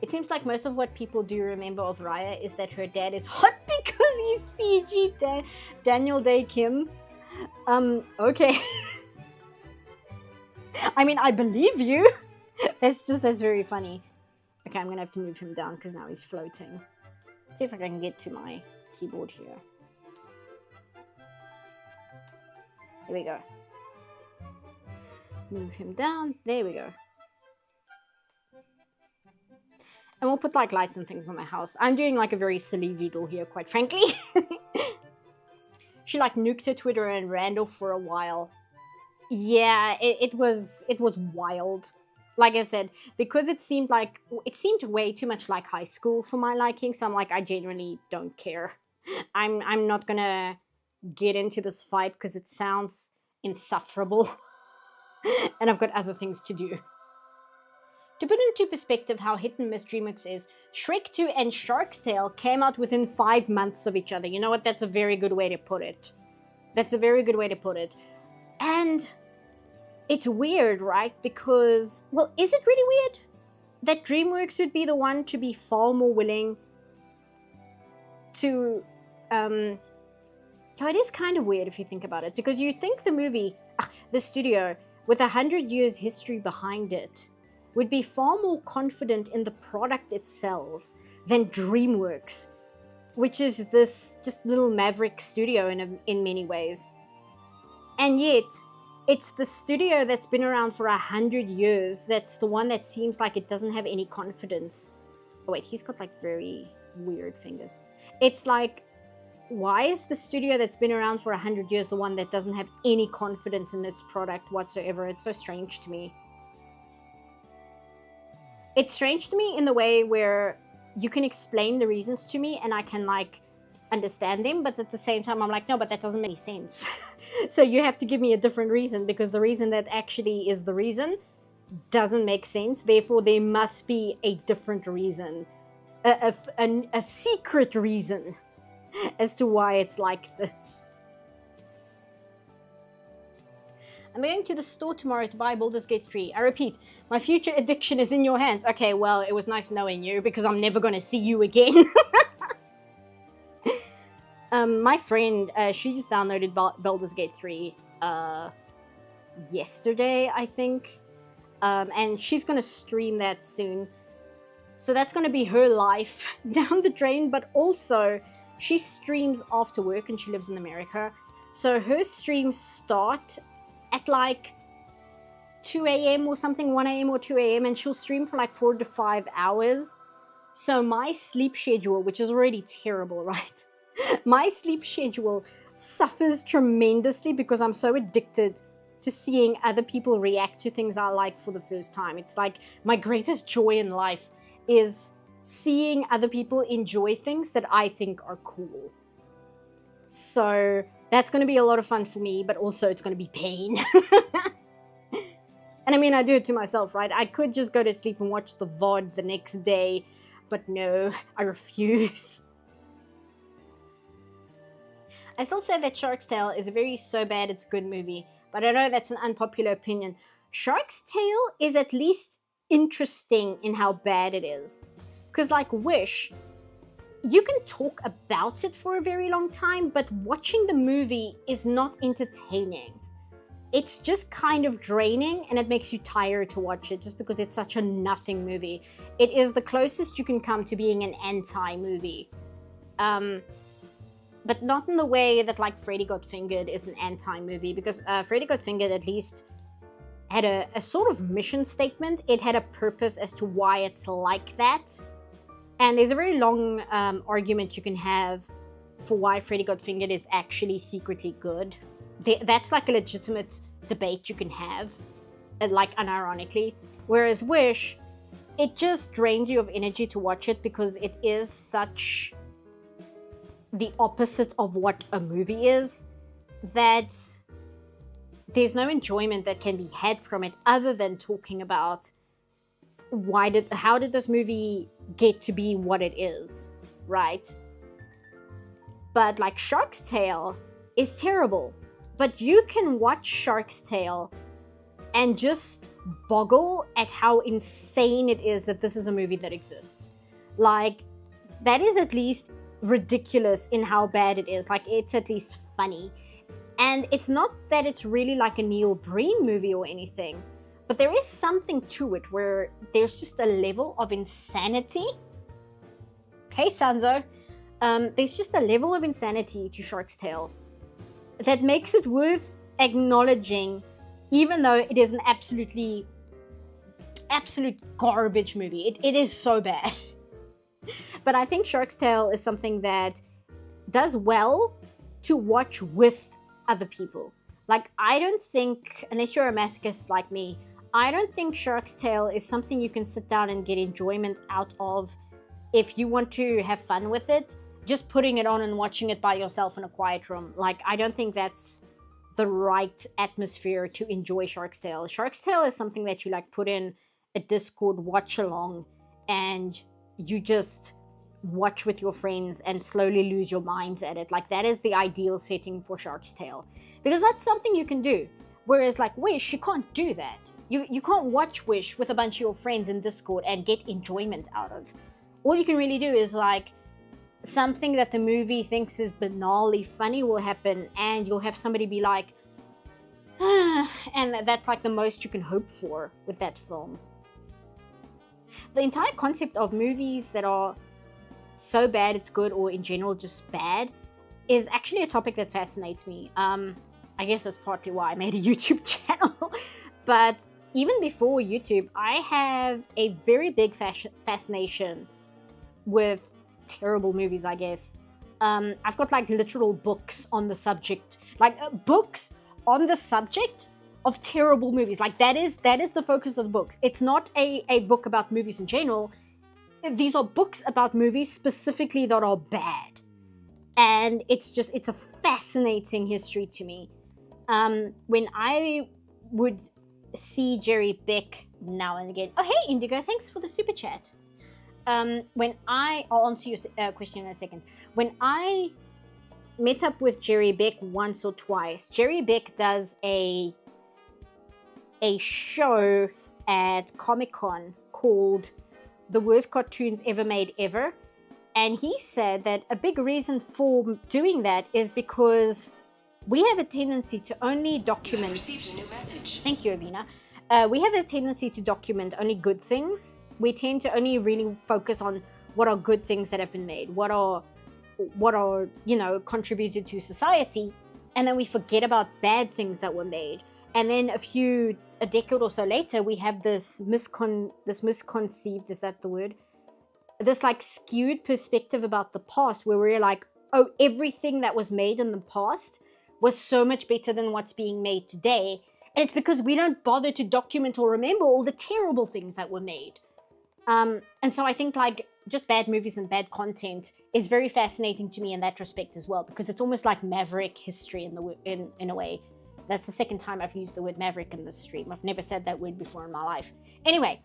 It seems like most of what people do remember of Raya is that her dad is hot because he's CG Daniel Day Kim. Okay. I mean, I believe you. That's very funny. Okay, I'm gonna have to move him down because now he's floating. Let's see if I can get to my keyboard here. There we go. Move him down. There we go. And we'll put like lights and things on the house. I'm doing like a very silly doodle here, quite frankly. She like nuked her Twitter and ran off for a while. Yeah, it was wild. Like I said, because it seemed way too much like high school for my liking. So I'm like, I genuinely don't care. I'm not gonna get into this fight because it sounds insufferable, and I've got other things to do. To put into perspective how hit and miss DreamWorks is, Shrek 2 and Shark's Tale came out within 5 months of each other. You know what? That's a very good way to put it. That's a very good way to put it. And it's weird, right? Because, well, is it really weird that DreamWorks would be the one to be far more willing to, it is kind of weird if you think about it, because you think the studio, with 100 years history behind it, would be far more confident in the product it sells than DreamWorks, which is this just little maverick studio in many ways. And yet, it's the studio that's been around for 100 years that's the one that seems like it doesn't have any confidence. Oh wait, he's got like very weird fingers. It's like, why is the studio that's been around for 100 years the one that doesn't have any confidence in its product whatsoever? It's so strange to me. It's strange to me in the way where you can explain the reasons to me and I can like understand them, but at the same time I'm like, no, but that doesn't make sense. So you have to give me a different reason, because the reason that actually is the reason doesn't make sense. Therefore there must be a different reason, a secret reason as to why it's like this. I'm going to the store tomorrow to buy Baldur's Gate 3. I repeat, my future addiction is in your hands. Okay, well, it was nice knowing you, because I'm never going to see you again. My friend, she just downloaded Baldur's Gate 3 yesterday, I think. And she's going to stream that soon. So that's going to be her life down the drain. But also, she streams after work and she lives in America. So her streams start at like 2 a.m. or something, 1 a.m. or 2 a.m. and she'll stream for like 4 to 5 hours. So my sleep schedule, which is already terrible, right? My sleep schedule suffers tremendously because I'm so addicted to seeing other people react to things I like for the first time. It's like my greatest joy in life is seeing other people enjoy things that I think are cool. So that's going to be a lot of fun for me, but also it's going to be pain. And I mean, I do it to myself, right? I could just go to sleep and watch the VOD the next day, but no, I refuse. I still say that Shark's Tale is a very so bad it's good movie, but I know that's an unpopular opinion. Shark's Tale is at least interesting in how bad it is. Because like Wish, you can talk about it for a very long time, but watching the movie is not entertaining. It's just kind of draining and it makes you tired to watch it just because it's such a nothing movie. It is the closest you can come to being an anti-movie. but not in the way that like Freddy Got Fingered is an anti-movie, because Freddy Got Fingered at least had a sort of mission statement. It had a purpose as to why it's like that. And there's a very long argument you can have for why Freddy Got Fingered is actually secretly good. That's like a legitimate debate you can have, like unironically. Whereas Wish, it just drains you of energy to watch it because it is such the opposite of what a movie is, that there's no enjoyment that can be had from it other than talking about how did this movie get to be what it is, right? But like Shark's Tale is terrible, but you can watch Shark's Tale and just boggle at how insane it is that this is a movie that exists. Like, that is at least ridiculous in how bad it is. Like, it's at least funny. And it's not that it's really like a Neil Breen movie or anything, but there is something to it where there's just a level of insanity. Hey, Sanzo. There's just a level of insanity to Shark's Tale that makes it worth acknowledging, even though it is an absolute garbage movie. It is so bad. But I think Shark's Tale is something that does well to watch with other people. Like, I don't think, unless you're a masochist like me, I don't think Shark's Tale is something you can sit down and get enjoyment out of if you want to have fun with it. Just putting it on and watching it by yourself in a quiet room. Like, I don't think that's the right atmosphere to enjoy Shark's Tale. Shark's Tale is something that you like put in a Discord watch along and you just watch with your friends and slowly lose your minds at it. Like, that is the ideal setting for Shark's Tale, because that's something you can do. Whereas like Wish, you can't do that. You can't watch Wish with a bunch of your friends in Discord and get enjoyment out of. All you can really do is like something that the movie thinks is banally funny will happen, and you'll have somebody be like, and that's like the most you can hope for with that film. The entire concept of movies that are so bad it's good, or in general just bad, is actually a topic that fascinates me. I guess that's partly why I made a YouTube channel. But even before YouTube, I have a very big fascination with terrible movies, I guess. I've got like literal books on the subject, like books on the subject of terrible movies. Like, that is the focus of the books. It's not a book about movies in general. These are books about movies specifically that are bad. And it's a fascinating history to me. When I would see Jerry Beck now and again. Oh, hey, Indigo, thanks for the super chat. I'll answer your question in a second. When I met up with Jerry Beck once or twice, Jerry Beck does a show at Comic-Con called The Worst Cartoons Ever Made Ever. And he said that a big reason for doing that is because we have a tendency to only document... You have received a new message. Thank you, Avina. We have a tendency to document only good things. We tend to only really focus on what are good things that have been made, what are contributed to society, and then we forget about bad things that were made. And then a decade or so later, we have this misconceived, is that the word? This like skewed perspective about the past, where we're like, oh, everything that was made in the past was so much better than what's being made today. And it's because we don't bother to document or remember all the terrible things that were made. And so I think like just bad movies and bad content is very fascinating to me in that respect as well, because it's almost like maverick history in a way. That's the second time I've used the word maverick in this stream. I've never said that word before in my life. Anyway,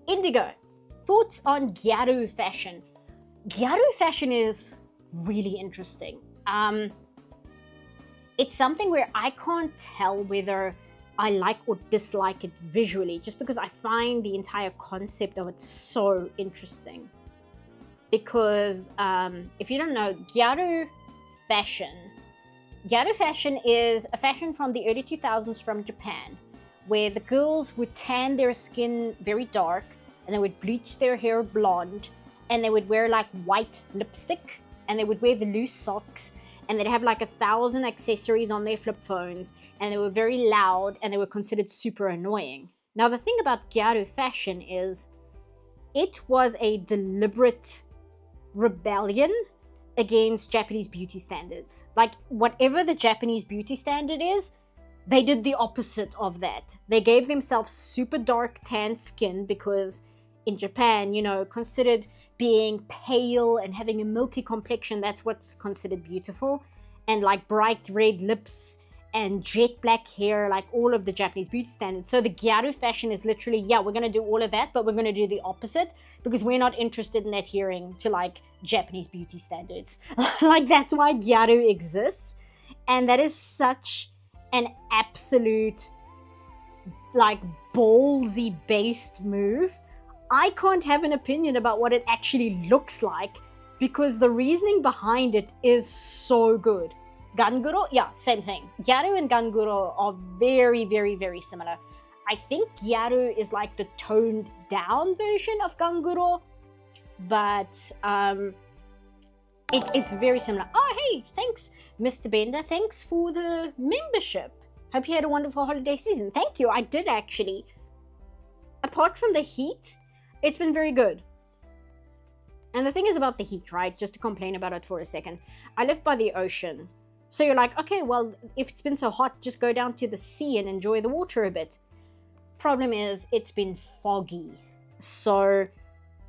Indigo, thoughts on gyaru fashion? Gyaru fashion is really interesting. It's something where I can't tell whether I like or dislike it visually, just because I find the entire concept of it so interesting. Because if you don't know, gyaru fashion is a fashion from the early 2000s from Japan, where the girls would tan their skin very dark, and they would bleach their hair blonde, and they would wear like white lipstick, and they would wear the loose socks, and they'd have like 1,000 accessories on their flip phones, and they were very loud, and they were considered super annoying. Now, the thing about gyaru fashion is it was a deliberate rebellion against Japanese beauty standards. Like, whatever the Japanese beauty standard is, they did the opposite of that. They gave themselves super dark tan skin because in Japan, you know, considered being pale and having a milky complexion, that's what's considered beautiful. And like bright red lips and jet black hair, like all of the Japanese beauty standards. So the gyaru fashion is literally, yeah, we're going to do all of that, but we're going to do the opposite because we're not interested in adhering to like Japanese beauty standards. Like, that's why gyaru exists. And that is such an absolute, like, ballsy based move. I can't have an opinion about what it actually looks like because the reasoning behind it is so good. Ganguro, yeah, same thing. Gyaru and Ganguro are very, very, very similar. I think Gyaru is like the toned down version of Ganguro, but it's very similar. Oh, hey, thanks, Mr. Bender. Thanks for the membership. Hope you had a wonderful holiday season. Thank you. I did actually. Apart from the heat, it's been very good. And the thing is about the heat, right? Just to complain about it for a second. I live by the ocean. So you're like, okay, well, if it's been so hot, just go down to the sea and enjoy the water a bit. Problem is, it's been foggy. So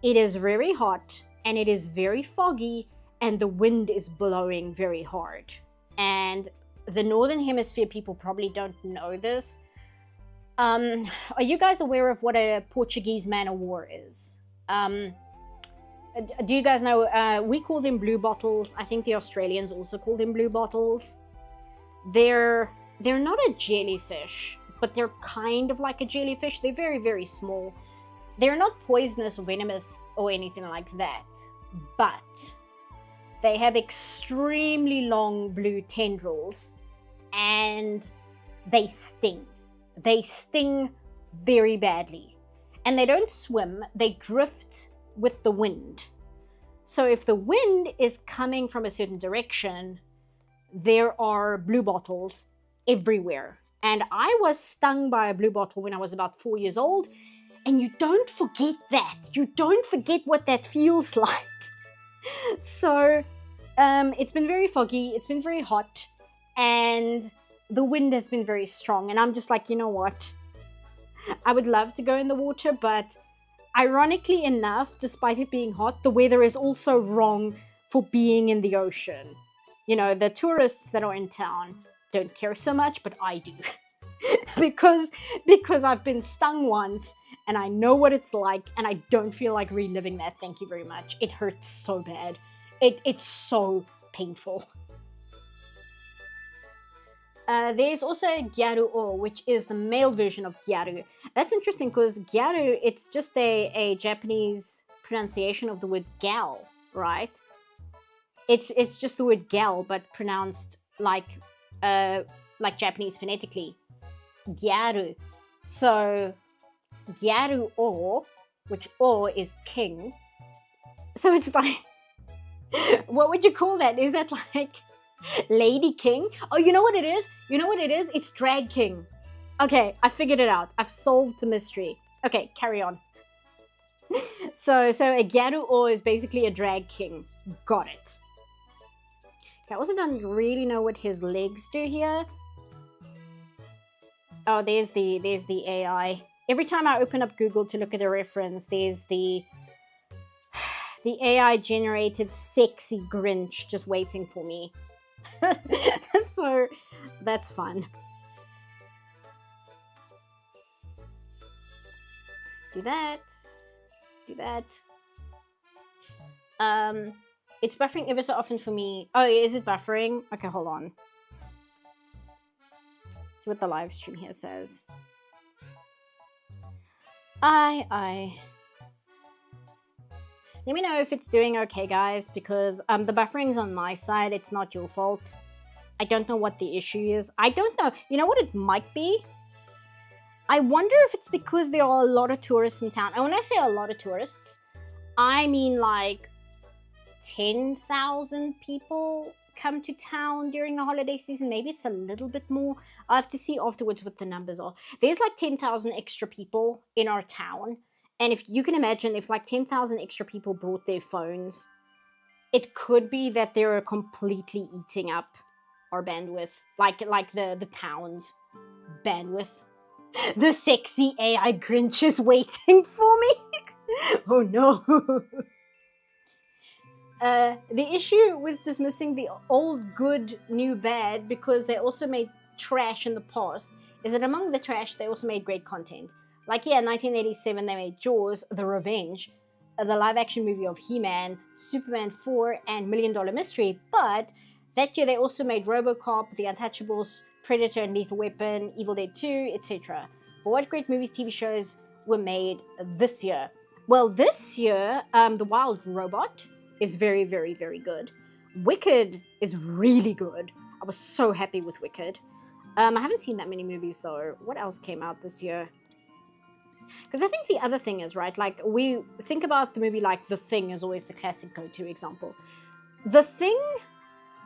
it is very hot and it is very foggy and the wind is blowing very hard. And the Northern Hemisphere people probably don't know this. Are you guys aware of what a Portuguese man o' war is? Do you guys know? We call them blue bottles. I think the Australians also call them blue bottles. They're not a jellyfish, but they're kind of like a jellyfish. They're very, very small. They're not poisonous or venomous or anything like that, but they have extremely long blue tendrils and they sting. They sting very badly. And they don't swim, they drift with the wind. So if the wind is coming from a certain direction, there are blue bottles everywhere. And I was stung by a blue bottle when I was about 4 years old. And you don't forget that. You don't forget what that feels like. So it's been very foggy, it's been very hot, and the wind has been very strong. And I'm just like, you know what? I would love to go in the water, but ironically enough, despite it being hot, the weather is also wrong for being in the ocean. You know, the tourists that are in town don't care so much, but I do. because I've been stung once and I know what it's like and I don't feel like reliving that. Thank you very much. It hurts so bad. It's so painful. There's also Gyaru-o, which is the male version of Gyaru. That's interesting because Gyaru, it's just a Japanese pronunciation of the word gal, right? It's just the word gal, but pronounced like Japanese phonetically. Gyaru. So Gyaru-o, which o is king. So it's like, what would you call that? Is that like Lady King? Oh, you know what it is? You know what it is? It's Drag King. Okay, I figured it out. I've solved the mystery. Okay, carry on. So a Gyaru-o is basically a drag king. Got it. I also don't really know what his legs do here. Oh, there's the AI. Every time I open up Google to look at a reference, there's the AI generated sexy Grinch just waiting for me. So that's fun. Do that. It's buffering ever so often for me. Oh, is it buffering? Okay, hold on. See what the live stream here says. Let me know if it's doing okay, guys, because the buffering's on my side. It's not your fault. I don't know what the issue is. I don't know. You know what it might be? I wonder if it's because there are a lot of tourists in town. And when I say a lot of tourists, I mean like 10,000 people come to town during the holiday season. Maybe it's a little bit more. I have to see afterwards what the numbers are. There's like 10,000 extra people in our town. And if you can imagine, if like 10,000 extra people brought their phones, it could be that they're completely eating up our bandwidth, like the town's bandwidth. The sexy AI Grinch is waiting for me. Oh no. The issue with dismissing the old good, new bad, because they also made trash in the past, is that among the trash, they also made great content. Like, yeah, in 1987, they made Jaws, The Revenge, the live-action movie of He-Man, Superman 4, and Million Dollar Mystery. But that year, they also made RoboCop, The Untouchables, Predator and Lethal Weapon, Evil Dead 2, etc. But what great movies, TV shows were made this year? Well, this year, The Wild Robot is very, very, very good. Wicked is really good. I was so happy with Wicked. I haven't seen that many movies though. What else came out this year? Because I think the other thing is, right, like we think about the movie like The Thing is always the classic go-to example. The Thing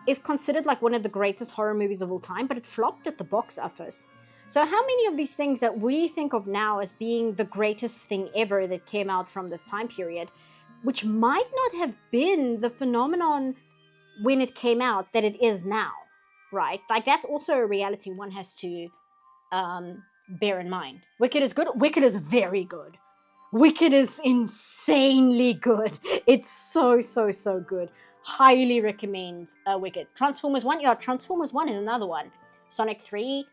is considered like one of the greatest horror movies of all time, but it flopped at the box office. So how many of these things that we think of now as being the greatest thing ever that came out from this time period, which might not have been the phenomenon when it came out that it is now, right? Like that's also a reality one has to bear in mind. Wicked is good. Wicked is very good. Wicked is insanely good. It's so, so, so good. Highly recommend Wicked. Transformers 1, yeah, Transformers 1 is another one. Sonic 3.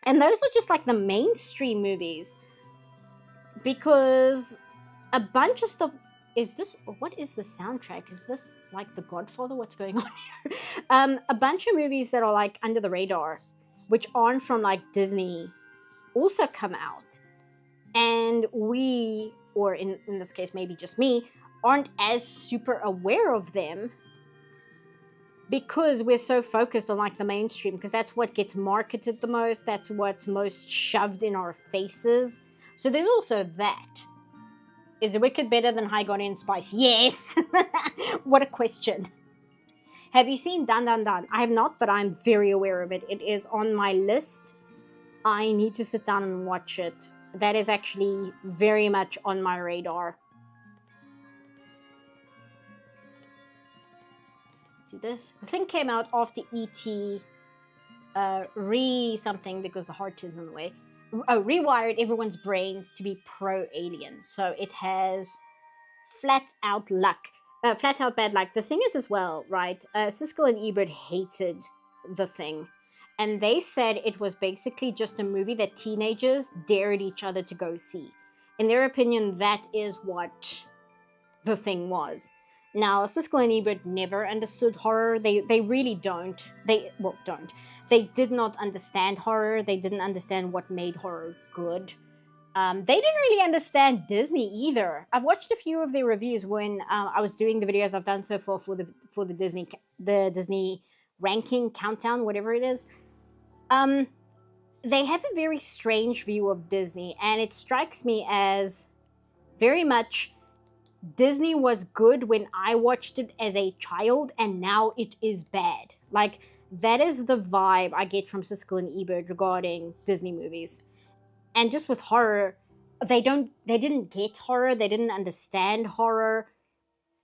And those are just like the mainstream movies. Because a bunch of stuff... what is the soundtrack? Is this like The Godfather? What's going on here? A bunch of movies that are like under the radar, which aren't from like Disney, also come out. And we, or in this case, maybe just me, aren't as super aware of them because we're so focused on like the mainstream, because that's what gets marketed the most. That's what's most shoved in our faces. So there's also that. Is Wicked better than High Garden Spice? Yes! What a question. Have you seen Dun Dun Dun? I have not, but I'm very aware of it. It is on my list. I need to sit down and watch it. That is actually very much on my radar. Do this. The thing came out after E.T. Something because the heart is in the way. Rewired everyone's brains to be pro-alien. So it has flat out bad luck. The thing is as well, right? Siskel and Ebert hated The Thing. And they said it was basically just a movie that teenagers dared each other to go see. In their opinion, that is what The Thing was. Now, Siskel and Ebert never understood horror. They really don't. They did not understand horror. They didn't understand what made horror good. They didn't really understand Disney either. I've watched a few of their reviews when I was doing the videos I've done so far for the Disney ranking countdown, whatever it is. They have a very strange view of Disney, and it strikes me as very much Disney was good when I watched it as a child, and now it is bad. Like, that is the vibe I get from Siskel and Ebert regarding Disney movies. And just with horror, they didn't get horror, they didn't understand horror,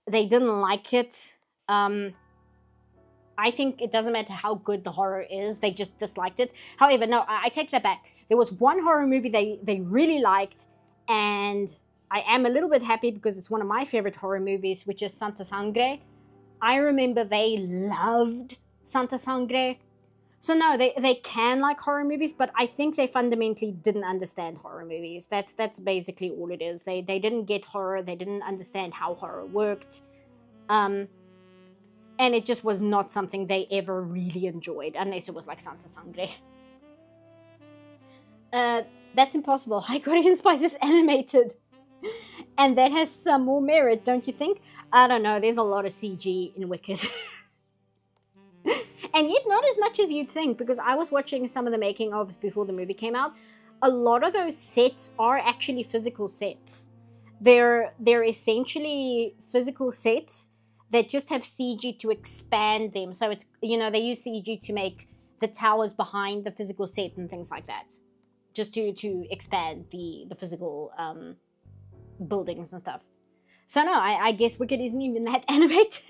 they didn't like it. I think it doesn't matter how good the horror is, they just disliked it. However, no, I take that back. There was one horror movie they really liked, and I am a little bit happy because it's one of my favorite horror movies, which is Santa Sangre. I remember they loved Santa Sangre. So no, they can like horror movies, but I think they fundamentally didn't understand horror movies. That's basically all it is. They didn't get horror, they didn't understand how horror worked. And it just was not something they ever really enjoyed, unless it was like Santa Sangre. That's impossible. High Korean Spice is animated. And that has some more merit, don't you think? I don't know, there's a lot of CG in Wicked. And yet not as much as you'd think, because I was watching some of the making ofs before the movie came out. A lot of those sets are actually physical sets. They're essentially physical sets that just have CG to expand them. So it's, you know, they use CG to make the towers behind the physical set and things like that, just to expand the physical buildings and stuff. So no, I guess Wicked isn't even that animated.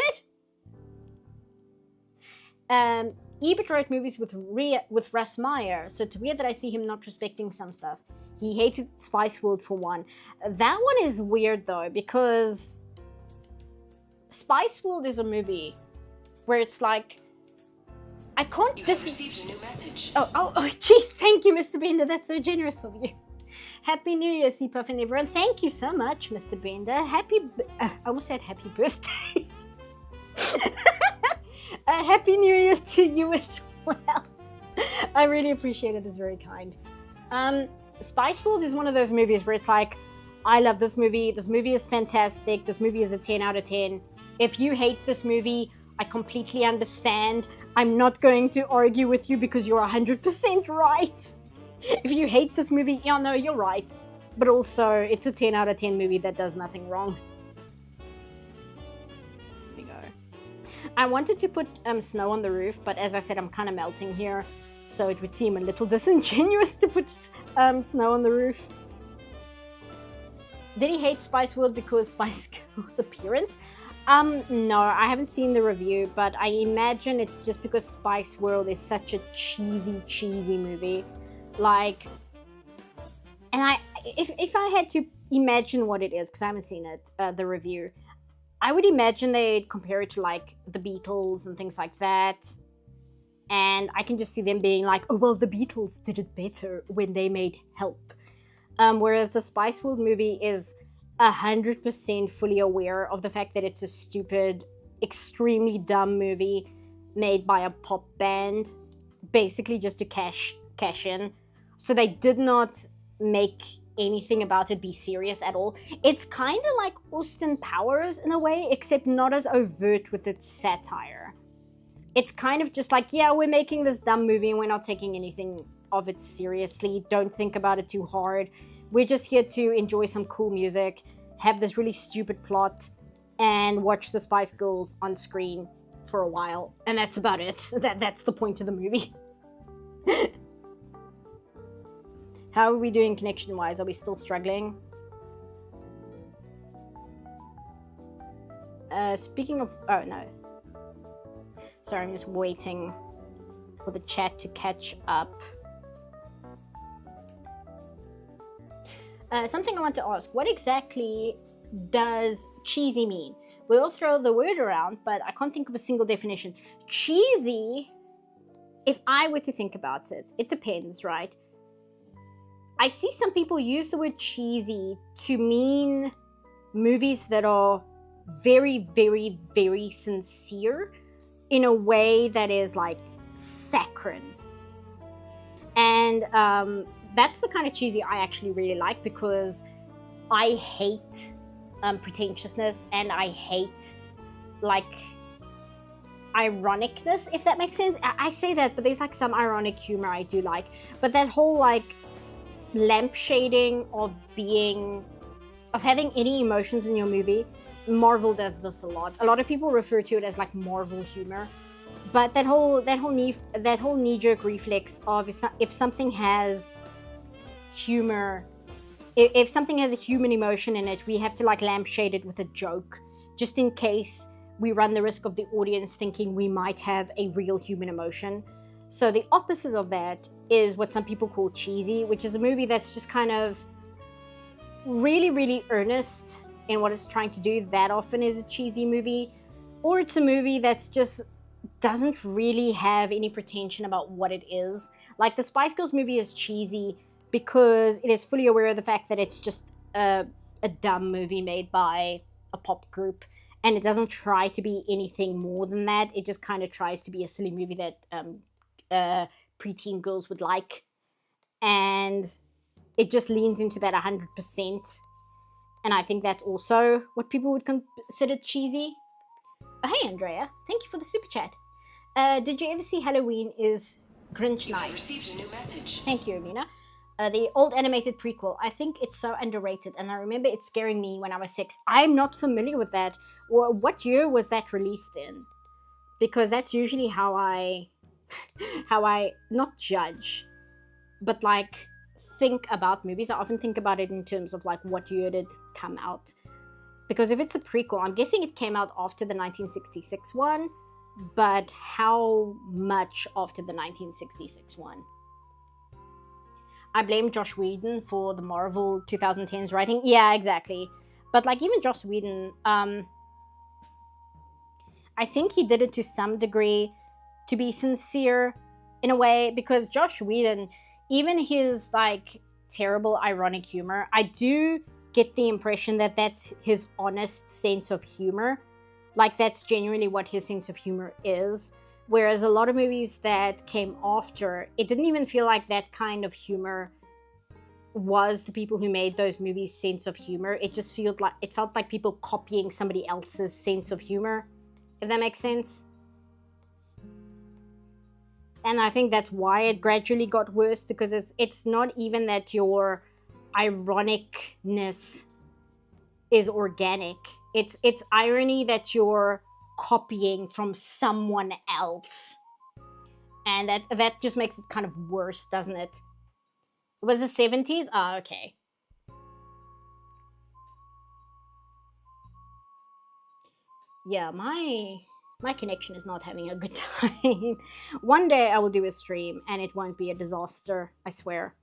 Ebert wrote movies with Russ Meyer, so it's weird that I see him not respecting some stuff. He hated Spice World for one. That one is weird though, because Spice World is a movie where it's like, I can't. You have received a new message. Oh, jeez, thank you, Mr. Bender. That's so generous of you. Happy New Year, C-Puff and everyone. Thank you so much, Mr. Bender. I almost said happy birthday. Happy New Year to you as well. I really appreciate it. It's very kind. Spice World is one of those movies where it's like, I love this movie. This movie is fantastic. This movie is a 10 out of 10. If you hate this movie, I completely understand. I'm not going to argue with you because you're 100% right. If you hate this movie, yeah, no, you're right. But also, it's a 10 out of 10 movie that does nothing wrong. There we go. I wanted to put snow on the roof, but as I said, I'm kind of melting here. So it would seem a little disingenuous to put snow on the roof. Did he hate Spice World because Spice Girl's appearance? No, I haven't seen the review, but I imagine it's just because Spice World is such a cheesy movie. Like, and if I had to imagine what it is, because I haven't seen it, the review, I would imagine they'd compare it to like the Beatles and things like that. And I can just see them being like, oh, well, the Beatles did it better when they made Help. Whereas the Spice World movie is 100% fully aware of the fact that it's a stupid, extremely dumb movie made by a pop band, basically just to cash in. So they did not make anything about it be serious at all. It's kind of like Austin Powers in a way, except not as overt with its satire. It's kind of just like, yeah, we're making this dumb movie and we're not taking anything of it seriously. Don't think about it too hard. We're just here to enjoy some cool music, have this really stupid plot, and watch the Spice Girls on screen for a while. And that's about it. That's the point of the movie. How are we doing connection-wise? Are we still struggling? Speaking of... Oh, no. Sorry, I'm just waiting for the chat to catch up. Something I want to ask. What exactly does cheesy mean? We all throw the word around, but I can't think of a single definition. Cheesy, if I were to think about it, it depends, right? I see some people use the word cheesy to mean movies that are very, very, very sincere in a way that is like saccharine. And that's the kind of cheesy I actually really like, because I hate pretentiousness and I hate like ironicness, if that makes sense. I say that, but there's like some ironic humor I do like. But that whole like lampshading of having any emotions in your movie, Marvel does this a lot. A lot of people refer to it as like Marvel humor. But that whole knee-jerk reflex of if something has humor, if something has a human emotion in it, we have to like lampshade it with a joke, just in case we run the risk of the audience thinking we might have a real human emotion. So the opposite of that is what some people call cheesy, which is a movie that's just kind of really, really earnest in what it's trying to do. That often is a cheesy movie. Or it's a movie that's just doesn't really have any pretension about what it is. Like the Spice Girls movie is cheesy because it is fully aware of the fact that it's just a dumb movie made by a pop group, and it doesn't try to be anything more than that. It just kind of tries to be a silly movie that preteen girls would like, and it just leans into that 100%. And I think that's also what people would consider cheesy. Oh, hey, Andrea. Thank you for the super chat. Did you ever see Halloween is Grinch You Night? have received a new message. Thank you, Amina. The old animated prequel. I think it's so underrated, and I remember it scaring me when I was 6. I'm not familiar with that. Or what year was that released in? Because that's usually how I not judge, but like think about movies. I often think about it in terms of like what year did it come out. Because if it's a prequel, I'm guessing it came out after the 1966 one, but how much after the 1966 one? I blame Josh Whedon for the Marvel 2010s writing. Yeah, exactly. But like even Josh Whedon, I think he did it to some degree to be sincere in a way, because Josh Whedon, even his like terrible ironic humor, I do get the impression that that's his honest sense of humor. Like that's genuinely what his sense of humor is. Whereas a lot of movies that came after, it didn't even feel like that kind of humor was the people who made those movies' sense of humor. It just felt like people copying somebody else's sense of humor, if that makes sense. And I think that's why it gradually got worse, because it's not even that your ironicness is organic. It's irony that you're copying from someone else. And that just makes it kind of worse, doesn't it? It was the 70s? Ah, okay. Yeah, my connection is not having a good time. One day I will do a stream and it won't be a disaster, I swear.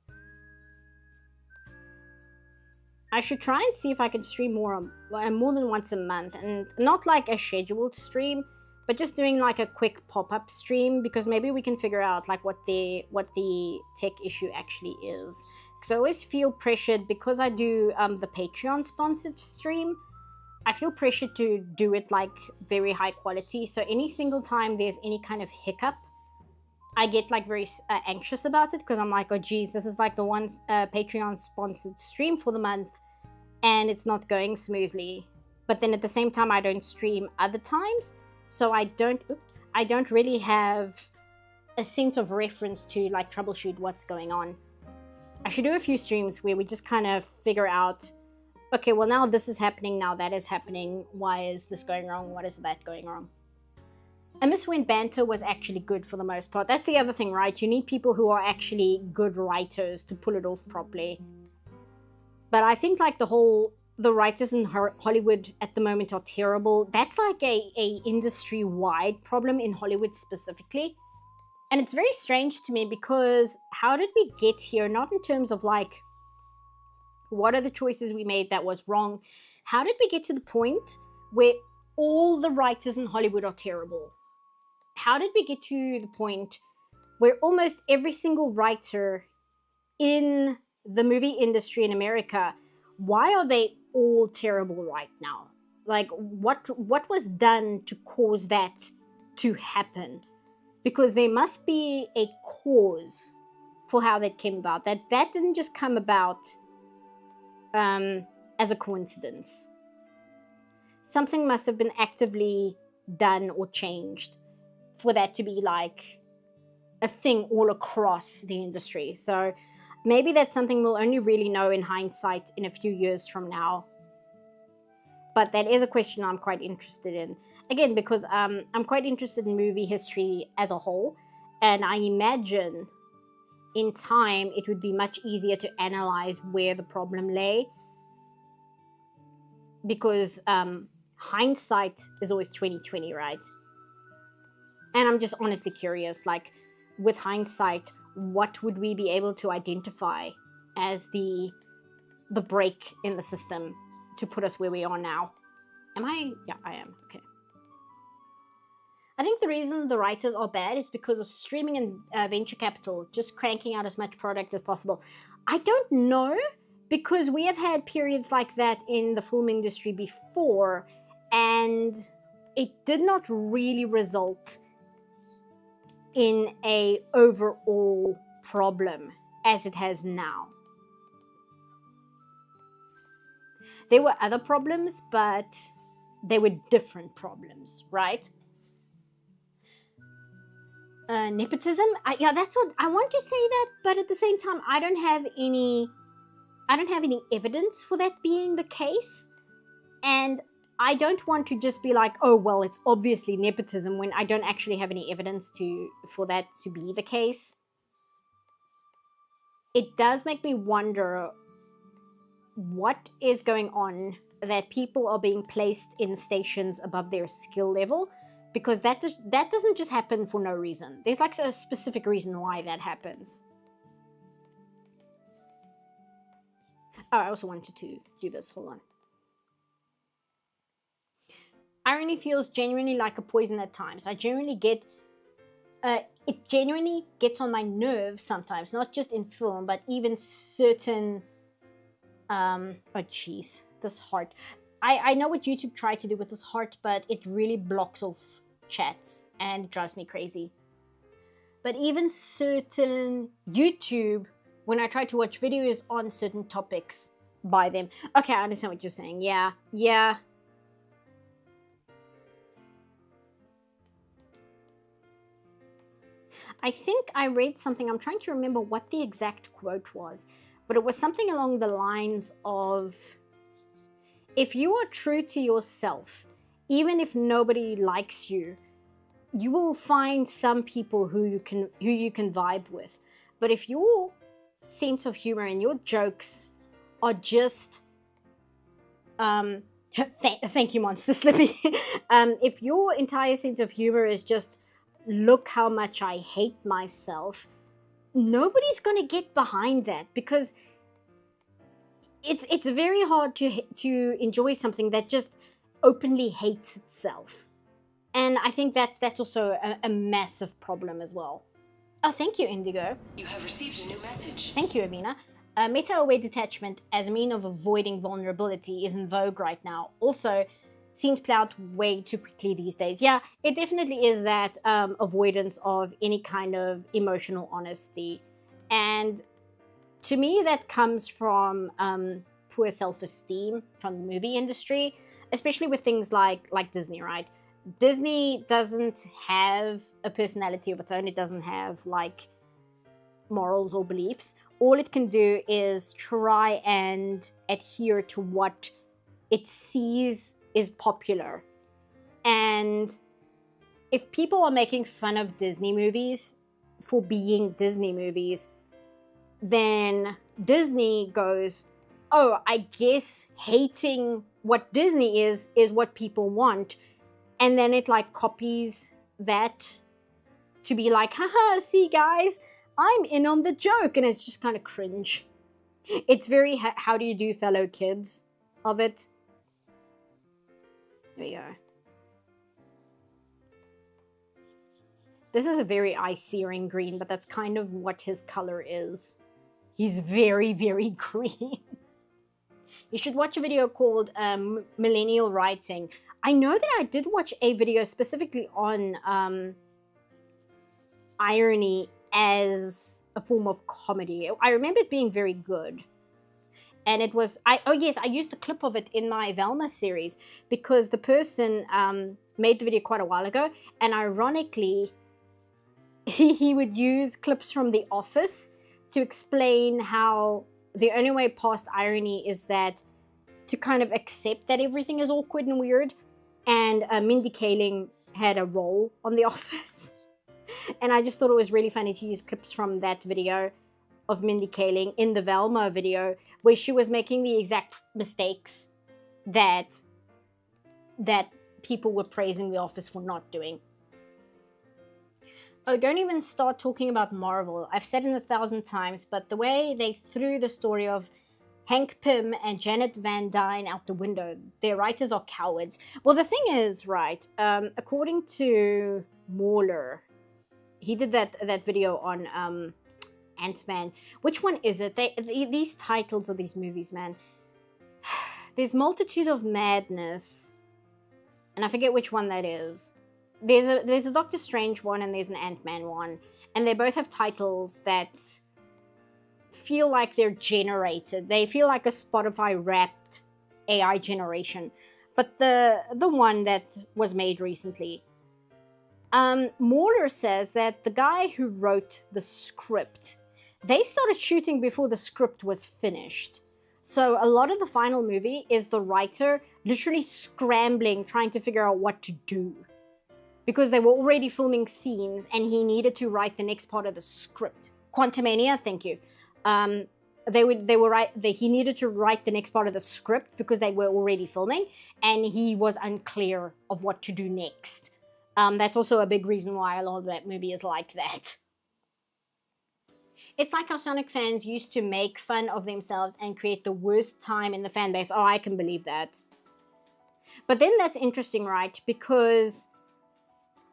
I should try and see if I can stream more than once a month, and not like a scheduled stream, but just doing like a quick pop-up stream, because maybe we can figure out like what the tech issue actually is. Because I always feel pressured, because I do the Patreon sponsored stream. I feel pressured to do it like very high quality. So any single time there's any kind of hiccup, I get like very anxious about it, because I'm like, oh geez, this is like the one Patreon sponsored stream for the month, and it's not going smoothly. But then at the same time, I don't stream other times, so I don't really have a sense of reference to like troubleshoot what's going on. I should do a few streams where we just kind of figure out, okay, well now this is happening, now that is happening, why is this going wrong, what is that going wrong? I miss when banter was actually good for the most part. That's the other thing, right? You need people who are actually good writers to pull it off properly. But I think like the writers in Hollywood at the moment are terrible. That's like a industry-wide problem in Hollywood specifically. And it's very strange to me, because how did we get here? Not in terms of like, what are the choices we made that was wrong? How did we get to the point where all the writers in Hollywood are terrible? How did we get to the point where almost every single writer in the movie industry in America, why are they all terrible right now? Like what was done to cause that to happen? Because there must be a cause for how that came about. That didn't just come about as a coincidence. Something must have been actively done or changed for that to be like a thing all across the industry. So maybe that's something we'll only really know in hindsight in a few years from now. But that is a question I'm quite interested in. Again, because I'm quite interested in movie history as a whole. And I imagine in time it would be much easier to analyze where the problem lay. Because hindsight is always 2020, right? And I'm just honestly curious, like with hindsight, what would we be able to identify as the break in the system to put us where we are now? Am I? Yeah, I am. Okay. I think the reason the writers are bad is because of streaming and venture capital, just cranking out as much product as possible. I don't know, because we have had periods like that in the film industry before, and it did not really result in a overall problem as it has now. There were other problems, but they were different problems, right? Nepotism. Yeah, that's what I want to say that, but at the same time, I don't have any evidence for that being the case, and I don't want to just be like, oh well, it's obviously nepotism when I don't actually have any evidence for that to be the case. It does make me wonder what is going on, that people are being placed in stations above their skill level, because that doesn't just happen for no reason. There's like a specific reason why that happens. Oh, I also wanted to do this. Hold on. Irony feels genuinely like a poison at times. I genuinely get it genuinely gets on my nerves sometimes, not just in film, but even certain oh jeez, this heart. I know what YouTube tried to do with this heart, but it really blocks off chats and drives me crazy. But even certain YouTube, when I try to watch videos on certain topics by them. Okay, I understand what you're saying. Yeah. I think I read something, I'm trying to remember what the exact quote was, but it was something along the lines of, if you are true to yourself, even if nobody likes you, you will find some people who you can vibe with. But if your sense of humor and your jokes are just thank you, Monster Slippy. If your entire sense of humor is just, look how much I hate myself, nobody's gonna get behind that, because it's very hard to enjoy something that just openly hates itself. And I think that's also a massive problem as well. Oh, thank you, Indigo. You have received a new message. Thank you, Amina. Meta-aware detachment as a mean of avoiding vulnerability is in vogue right now. Also, seems to play out way too quickly these days. Yeah, it definitely is that avoidance of any kind of emotional honesty. And to me, that comes from poor self-esteem from the movie industry, especially with things like Disney, right? Disney doesn't have a personality of its own. It doesn't have like morals or beliefs. All it can do is try and adhere to what it sees is popular. And if people are making fun of Disney movies for being Disney movies, then Disney goes, oh, I guess hating what Disney is what people want. And then it like copies that to be like, haha, see guys, I'm in on the joke. And it's just kind of cringe. It's very how do you do, fellow kids of it. There you go. This is a very eye-searing green, but that's kind of what his color is. He's very, very green. You should watch a video called Millennial Writing. I know that I did watch a video specifically on irony as a form of comedy. I remember it being very good. And it was, oh yes, I used a clip of it in my Velma series because the person made the video quite a while ago. And ironically, he would use clips from The Office to explain how the only way past irony is that to kind of accept that everything is awkward and weird. And Mindy Kaling had a role on The Office. And I just thought it was really funny to use clips from that video of Mindy Kaling in the Velma video where she was making the exact mistakes that people were praising The Office for not doing. Oh, don't even start talking about Marvel. I've said it 1,000 times, but the way they threw the story of Hank Pym and Janet Van Dyne out the window, their writers are cowards. Well, the thing is, right, according to Mauler, he did that video on Ant-Man. Which one is it? These titles of these movies, man. There's Multitude of Madness, and I forget which one that is. There's a Doctor Strange one and there's an Ant-Man one, and they both have titles that feel like they're generated. They feel like a Spotify wrapped AI generation. But the one that was made recently, Mauler says that the guy who wrote the script, they started shooting before the script was finished. So a lot of the final movie is the writer literally scrambling, trying to figure out what to do. Because they were already filming scenes and he needed to write the next part of the script. Quantumania, thank you. He needed to write the next part of the script because they were already filming and he was unclear of what to do next. That's also a big reason why a lot of that movie is like that. It's like how Sonic fans used to make fun of themselves and create the worst time in the fan base. Oh, I can believe that. But then that's interesting, right? Because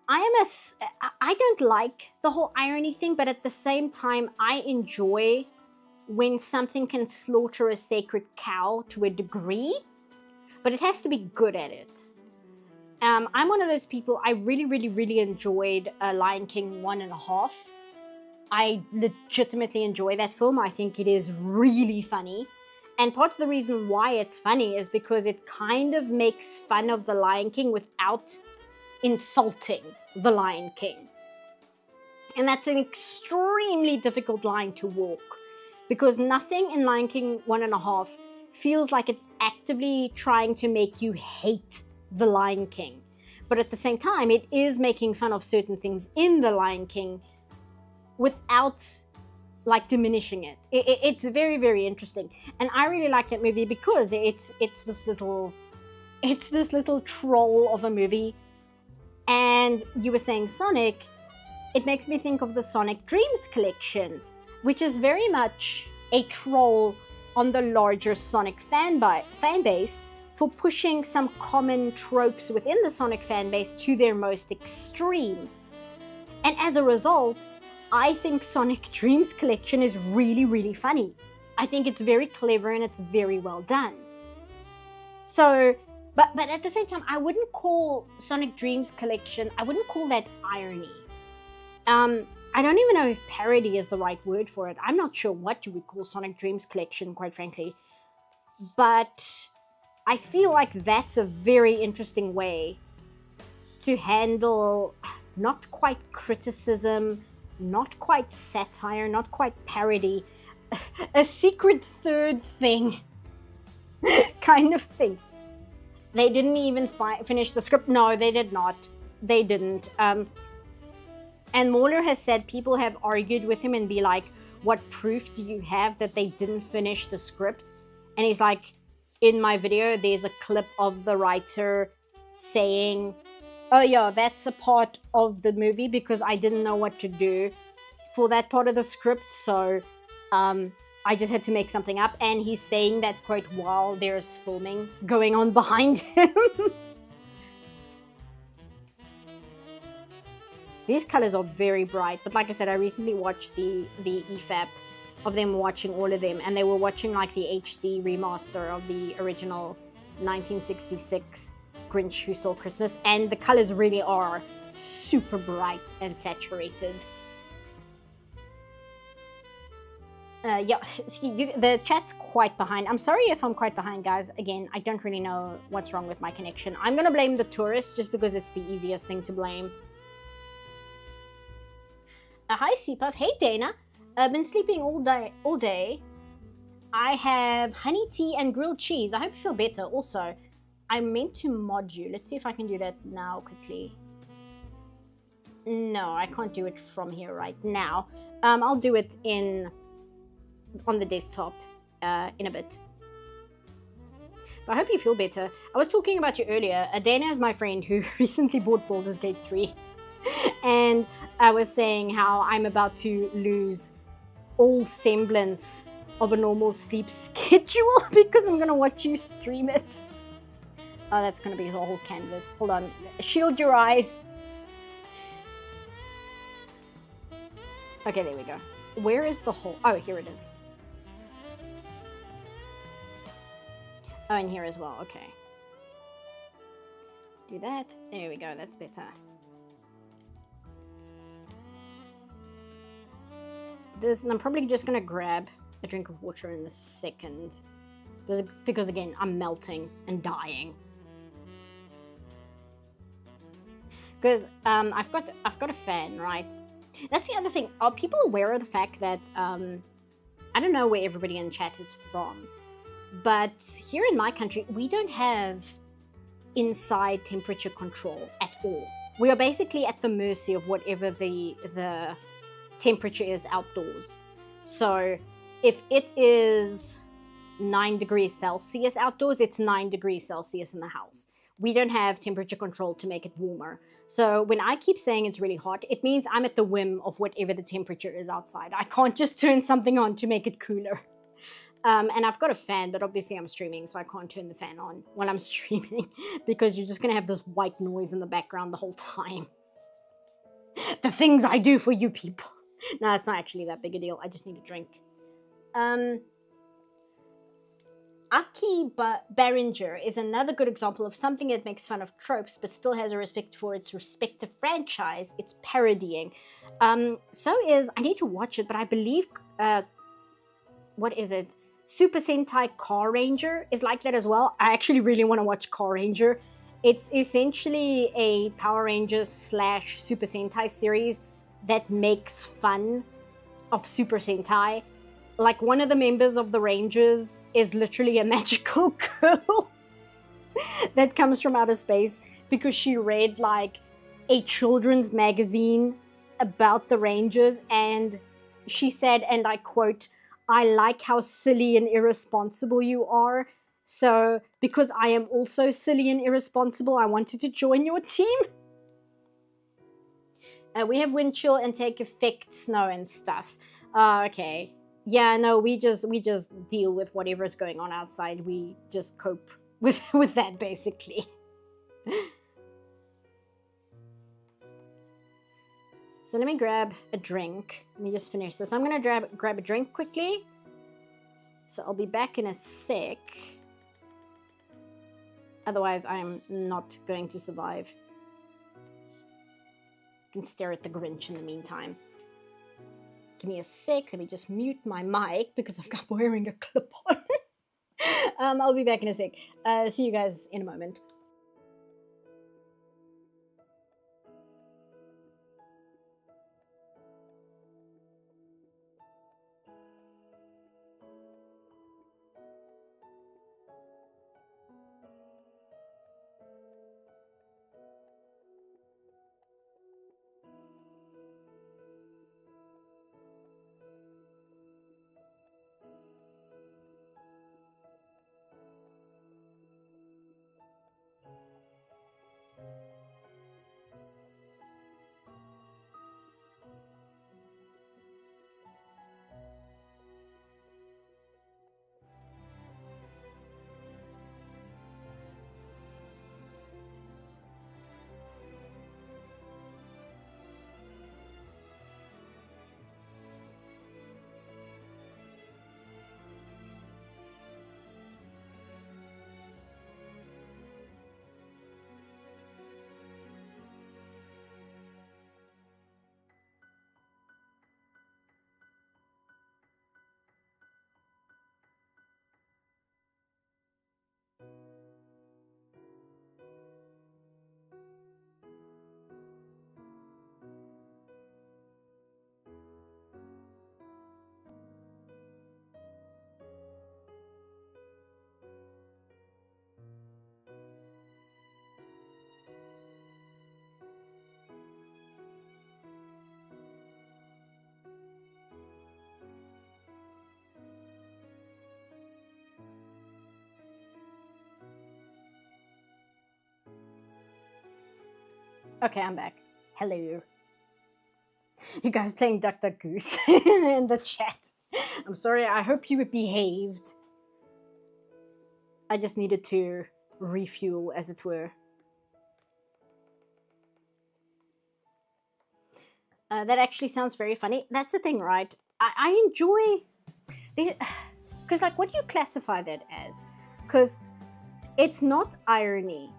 I don't like the whole irony thing, but at the same time, I enjoy when something can slaughter a sacred cow to a degree, but it has to be good at it. I'm one of those people, I really enjoyed Lion King 1.5. I legitimately enjoy that film. I think it is really funny. And part of the reason why it's funny is because it kind of makes fun of the Lion King without insulting the Lion King. And that's an extremely difficult line to walk because nothing in Lion King 1.5 feels like it's actively trying to make you hate the Lion King. But at the same time, it is making fun of certain things in the Lion King without like diminishing it. It's very interesting, and I really like that movie because it's this little troll of a movie. And you were saying Sonic, it makes me think of the Sonic Dreams collection, which is very much a troll on the larger Sonic fan base for pushing some common tropes within the Sonic fan base to their most extreme. And as a result, I think Sonic Dreams collection is really funny. I think it's very clever and it's very well done. So, but at the same time, I wouldn't call Sonic Dreams collection, I wouldn't call that irony. I don't even know if parody is the right word for it. I'm not sure what you would call Sonic Dreams collection, quite frankly. But I feel like that's a very interesting way to handle not quite criticism, not quite satire, not quite parody, a secret third thing kind of thing. They didn't even finish the script. No, they did not. They didn't. And Mauler has said people have argued with him and be like, what proof do you have that they didn't finish the script? And he's like, in my video, there's a clip of the writer saying, oh yeah, that's a part of the movie because I didn't know what to do for that part of the script. So I just had to make something up. And he's saying that quote while there's filming going on behind him. These colors are very bright, but like I said, I recently watched the EFAP of them watching all of them, and they were watching like the HD remaster of the original 1966 Grinch Who Stole Christmas, and the colors really are super bright and saturated. Yeah, see, the chat's quite behind. I'm sorry if I'm quite behind, guys. Again, I don't really know what's wrong with my connection. I'm gonna blame the tourists just because it's the easiest thing to blame. Hi, CPUF. Hey, Dana. I've been sleeping all day. I have honey tea and grilled cheese. I hope you feel better. Also, I meant to mod you. Let's see if I can do that now quickly. No, I can't do it from here right now. I'll do it on the desktop in a bit. But I hope you feel better. I was talking about you earlier. Dana is my friend who recently bought Baldur's Gate 3. And I was saying how I'm about to lose all semblance of a normal sleep schedule because I'm going to watch you stream it. Oh, that's going to be the whole canvas. Hold on. Shield your eyes. Okay, there we go. Where is the hole? Oh, here it is. Oh, and here as well. Okay. Do that. There we go. That's better. And I'm probably just going to grab a drink of water in a second. Because again, I'm melting and dying. because I've got a fan, right? That's the other thing. Are people aware of the fact that I don't know where everybody in chat is from, but here in my country we don't have inside temperature control at all. We are basically at the mercy of whatever the temperature is outdoors. So if it is 9 degrees Celsius outdoors, it's 9 degrees Celsius in the house. We don't have temperature control to make it warmer. So when I keep saying it's really hot, it means I'm at the whim of whatever the temperature is outside. I can't just turn something on to make it cooler. And I've got a fan, but obviously I'm streaming, so I can't turn the fan on while I'm streaming because you're just going to have this white noise in the background the whole time. The things I do for you people. No, it's not actually that big a deal. I just need a drink. Aki Baringer is another good example of something that makes fun of tropes but still has a respect for its respective franchise it's parodying. So is, I need to watch it, but I believe, what is it? Super Sentai Car Ranger is like that as well. I actually really want to watch Car Ranger. It's essentially a Power Rangers / Super Sentai series that makes fun of Super Sentai. Like, one of the members of the Rangers is literally a magical girl that comes from outer space because she read like a children's magazine about the Rangers, and she said, and I quote, "I like how silly and irresponsible you are. So because I am also silly and irresponsible, I wanted to join your team." We have wind chill and take effect snow and stuff. Okay. Yeah, no, we just deal with whatever is going on outside. We just cope with that basically. So let me grab a drink. Let me just finish this. I'm gonna grab a drink quickly. So I'll be back in a sec. Otherwise, I'm not going to survive. I can stare at the Grinch in the meantime. Give me a sec. Let me just mute my mic because I'm wearing a clip on. I'll be back in a sec. See you guys in a moment. Okay, I'm back. Hello. You guys playing Duck Duck Goose in the chat. I'm sorry, I hope you behaved. I just needed to refuel, as it were. That actually sounds very funny. That's the thing, right? I enjoy... Because, like, what do you classify that as? Because it's not irony.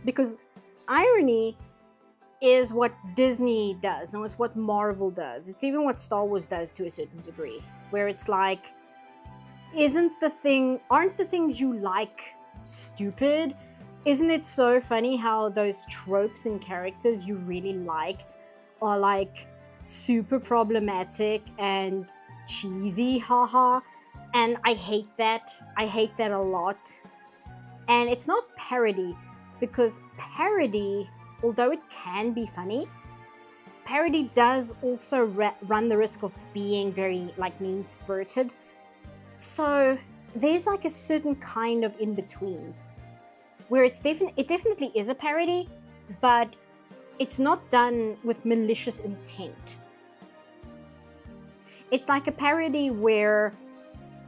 Because irony is what Disney does, and it's what Marvel does. It's even what Star Wars does to a certain degree, where it's like, aren't the things you like stupid? Isn't it so funny how those tropes and characters you really liked are like super problematic and cheesy, haha. And I hate that. I hate that a lot. And it's not parody, because parody, although it can be funny, parody does also run the risk of being very like mean-spirited. So there's like a certain kind of in between where it definitely is a parody, but it's not done with malicious intent. It's like a parody where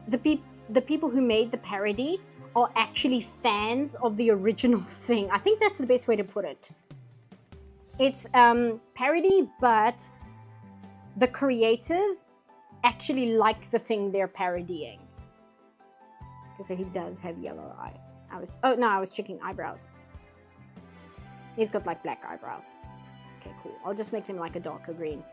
the people who made the parody are actually fans of the original thing. I think that's the best way to put it. It's parody, but the creators actually like the thing they're parodying. So he does have yellow eyes. I was checking eyebrows. He's got like black eyebrows. Okay, cool. I'll just make them like a darker green.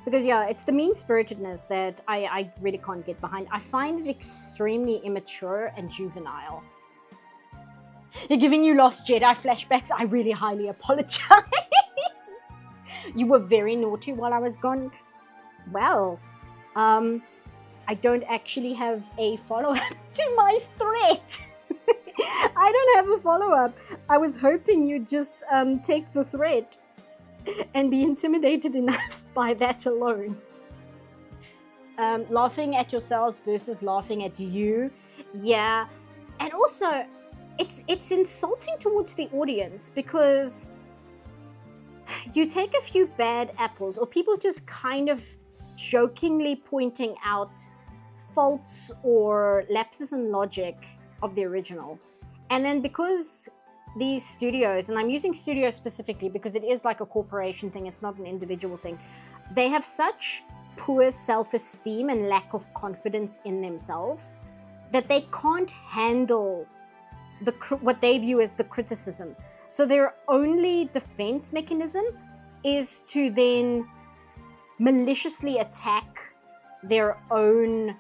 Because yeah, it's the mean-spiritedness that I really can't get behind. I find it extremely immature and juvenile. You're giving you Lost Jedi flashbacks. I really highly apologize. You were very naughty while I was gone. Well, I don't actually have a follow-up to my threat. I don't have a follow-up. I was hoping you'd just take the threat and be intimidated enough by that alone. Laughing at yourselves versus laughing at you. Yeah. And also, it's insulting towards the audience, because you take a few bad apples, or people just kind of jokingly pointing out faults or lapses in logic of the original. And then because these studios, and I'm using studios specifically because it is like a corporation thing, it's not an individual thing, they have such poor self-esteem and lack of confidence in themselves that they can't handle what they view as the criticism. So their only defense mechanism is to then maliciously attack their own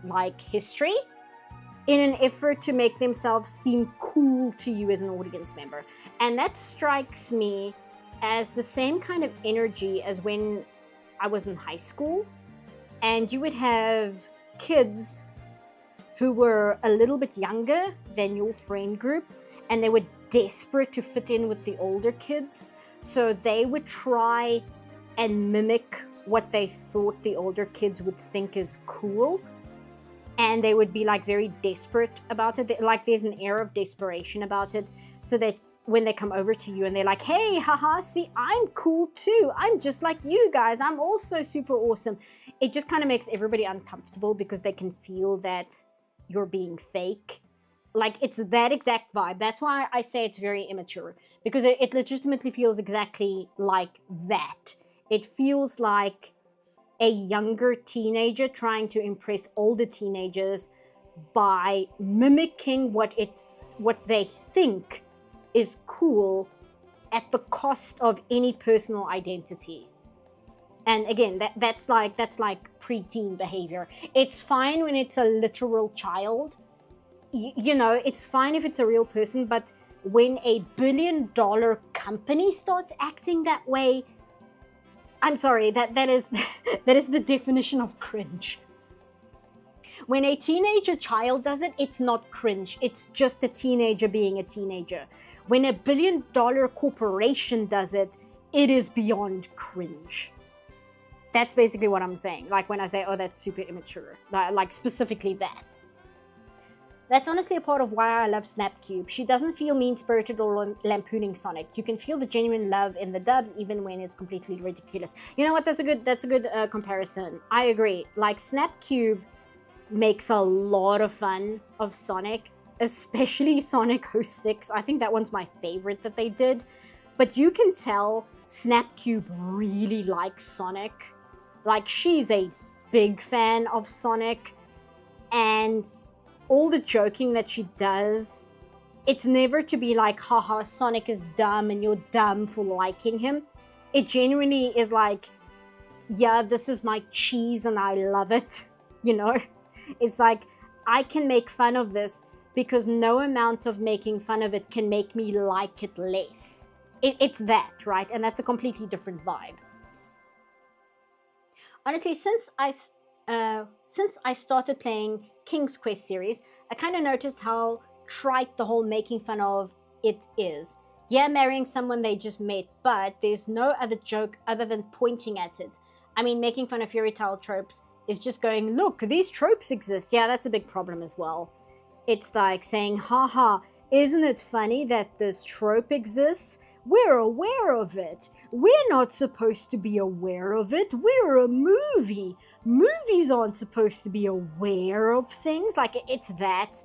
like history in an effort to make themselves seem cool to you as an audience member. And that strikes me as the same kind of energy as when I was in high school, and you would have kids who were a little bit younger than your friend group, and they were desperate to fit in with the older kids. So they would try and mimic what they thought the older kids would think is cool. And they would be like very desperate about it. Like there's an air of desperation about it. So that when they come over to you and they're like, hey, haha, see, I'm cool too. I'm just like you guys. I'm also super awesome. It just kind of makes everybody uncomfortable because they can feel that you're being fake. Like it's that exact vibe. That's why I say it's very immature, because it legitimately feels exactly like that. It feels like a younger teenager trying to impress older teenagers by mimicking what they think is cool at the cost of any personal identity. And again, that's like preteen behavior. It's fine when it's a literal child. You know, it's fine if it's a real person, but when a $1 billion company starts acting that way, I'm sorry, that is the definition of cringe. When a teenager child does it, it's not cringe. It's just a teenager being a teenager. When a $1 billion corporation does it, it is beyond cringe. That's basically what I'm saying. Like when I say, oh, that's super immature. Like specifically that. That's honestly a part of why I love Snapcube. She doesn't feel mean-spirited or lampooning Sonic. You can feel the genuine love in the dubs, even when it's completely ridiculous. You know what? That's a good comparison. I agree. Like Snapcube makes a lot of fun of Sonic, especially Sonic 06. I think that one's my favorite that they did. But you can tell Snapcube really likes Sonic. Like she's a big fan of Sonic, and all the joking that she does, it's never to be like, haha, Sonic is dumb and you're dumb for liking him. It genuinely is like, yeah, this is my cheese and I love it. You know, it's like, I can make fun of this because no amount of making fun of it can make me like it less. It's that, right? And that's a completely different vibe. Honestly, since I started playing King's Quest series, I kind of noticed how trite the whole making fun of it is. Yeah, marrying someone they just met, but there's no other joke other than pointing at it. I mean, making fun of fairy tale tropes is just going, look, these tropes exist. Yeah, that's a big problem as well. It's like saying, haha, isn't it funny that this trope exists? We're aware of it. We're not supposed to be aware of it. We're a movie. Movies aren't supposed to be aware of things. Like, it's that.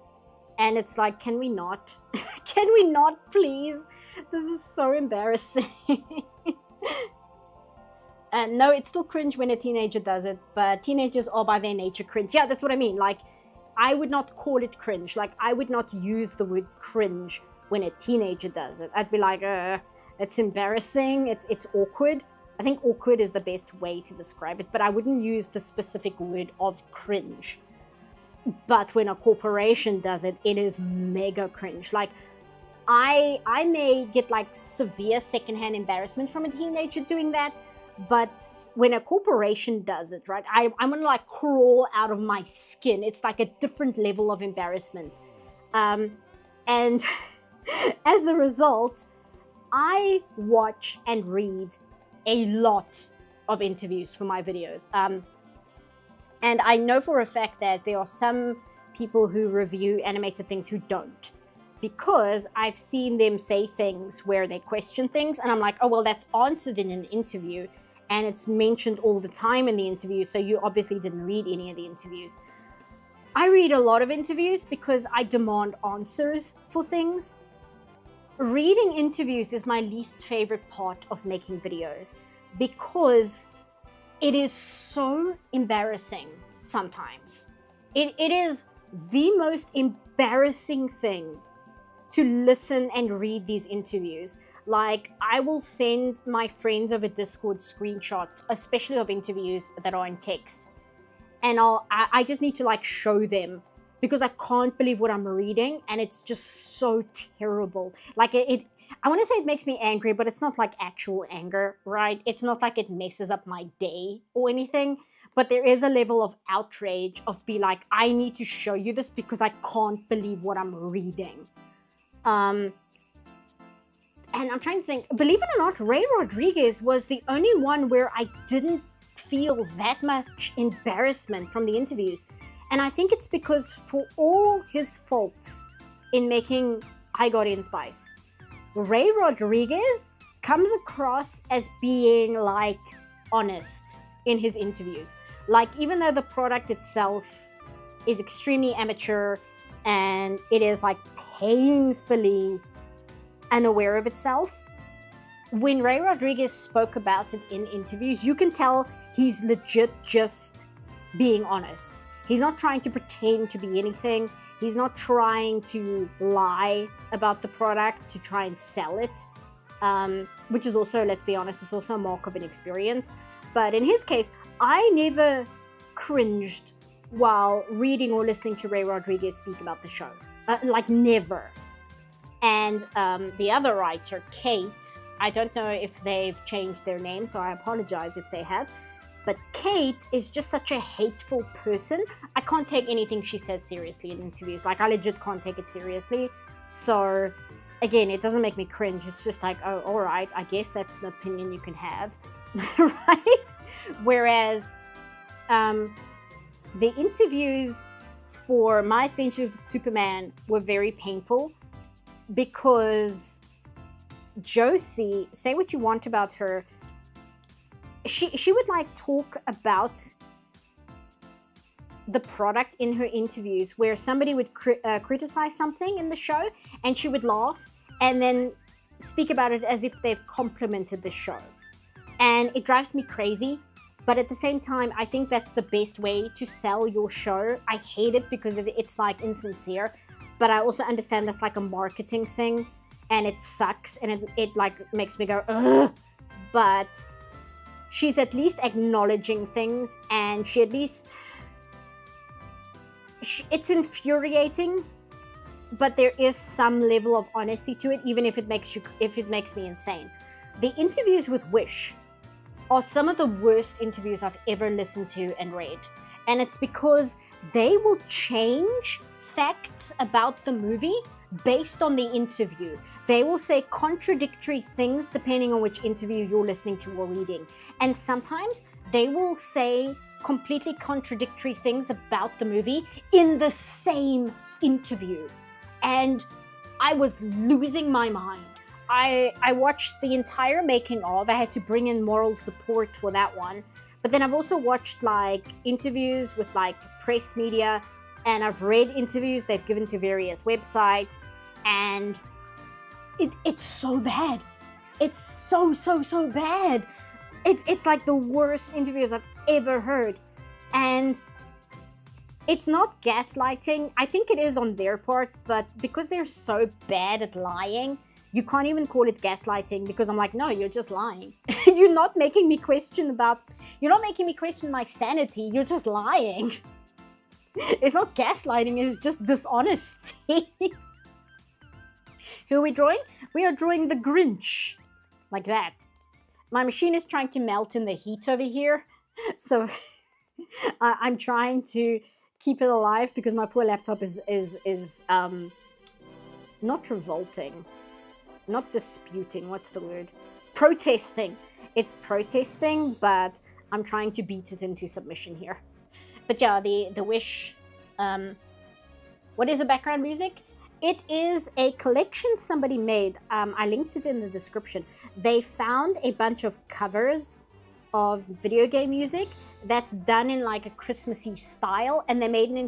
And it's like, can we not? Can we not, please? This is so embarrassing. And no, it's still cringe when a teenager does it, but teenagers are by their nature cringe. Yeah, that's what I mean. Like, I would not call it cringe. Like, I would not use the word cringe when a teenager does it. I'd be like, it's embarrassing, it's awkward. I think awkward is the best way to describe it, but I wouldn't use the specific word of cringe. But when a corporation does it, it is mega cringe. Like, I may get like severe secondhand embarrassment from a teenager doing that, but when a corporation does it, right, I'm gonna like crawl out of my skin. It's like a different level of embarrassment. And as a result, I watch and read a lot of interviews for my videos. And I know for a fact that there are some people who review animated things who don't, because I've seen them say things where they question things, and I'm like, oh, well, that's answered in an interview, and it's mentioned all the time in the interview, so you obviously didn't read any of the interviews. I read a lot of interviews because I demand answers for things. Reading interviews is my least favorite part of making videos because it is so embarrassing sometimes. It is the most embarrassing thing to listen and read these interviews. Like, I will send my friends over Discord screenshots, especially of interviews that are in text. And I just need to like show them because I can't believe what I'm reading, and it's just so terrible. Like, I want to say it makes me angry, but it's not like actual anger, right? It's not like it messes up my day or anything, but there is a level of outrage of be like, I need to show you this because I can't believe what I'm reading. And I'm trying to think, believe it or not, Ray Rodriguez was the only one where I didn't feel that much embarrassment from the interviews. And I think it's because for all his faults in making I Got In Spice, Ray Rodriguez comes across as being like honest in his interviews. Like, even though the product itself is extremely amateur and it is like painfully unaware of itself, when Ray Rodriguez spoke about it in interviews, you can tell he's legit just being honest. He's not trying to pretend to be anything. He's not trying to lie about the product to try and sell it, which is also, let's be honest, it's also a mark of inexperience. But in his case, I never cringed while reading or listening to Ray Rodriguez speak about the show. Like, never. And the other writer, Kate, I don't know if they've changed their name, so I apologize if they have. But Kate is just such a hateful person. I can't take anything she says seriously in interviews. Like, I legit can't take it seriously. So, again, it doesn't make me cringe. It's just like, oh, all right, I guess that's an opinion you can have, right? Whereas the interviews for My Adventure with Superman were very painful because Josie, say what you want about her, she would like talk about the product in her interviews where somebody would criticize something in the show and she would laugh and then speak about it as if they've complimented the show. And it drives me crazy, but at the same time, I think that's the best way to sell your show. I hate it because it's like insincere, but I also understand that's like a marketing thing and it sucks and it like makes me go, ugh. But she's at least acknowledging things, and she at least it's infuriating, but there is some level of honesty to it, even if it makes me insane. The interviews with Wish are some of the worst interviews I've ever listened to and read. And it's because they will change facts about the movie based on the interview. They will say contradictory things depending on which interview you're listening to or reading. And sometimes they will say completely contradictory things about the movie in the same interview. And I was losing my mind. I watched the entire making of. I had to bring in moral support for that one. But then I've also watched like interviews with like press media, and I've read interviews they've given to various websites, and it's so bad. It's so bad. It's like the worst interviews I've ever heard. And it's not gaslighting. I think it is on their part, but because they're so bad at lying, you can't even call it gaslighting, because I'm like, no, you're just lying. You're not making me question my sanity. You're just lying. It's not gaslighting, it's just dishonesty. Who are we drawing? We are drawing the Grinch. Like that. My machine is trying to melt in the heat over here. So I'm trying to keep it alive because my poor laptop is not revolting. Not disputing, what's the word? Protesting. It's protesting, but I'm trying to beat it into submission here. But yeah, the Wish, what is the background music? It is a collection somebody made. I linked it in the description. They found a bunch of covers of video game music that's done in like a Christmassy style, and they made an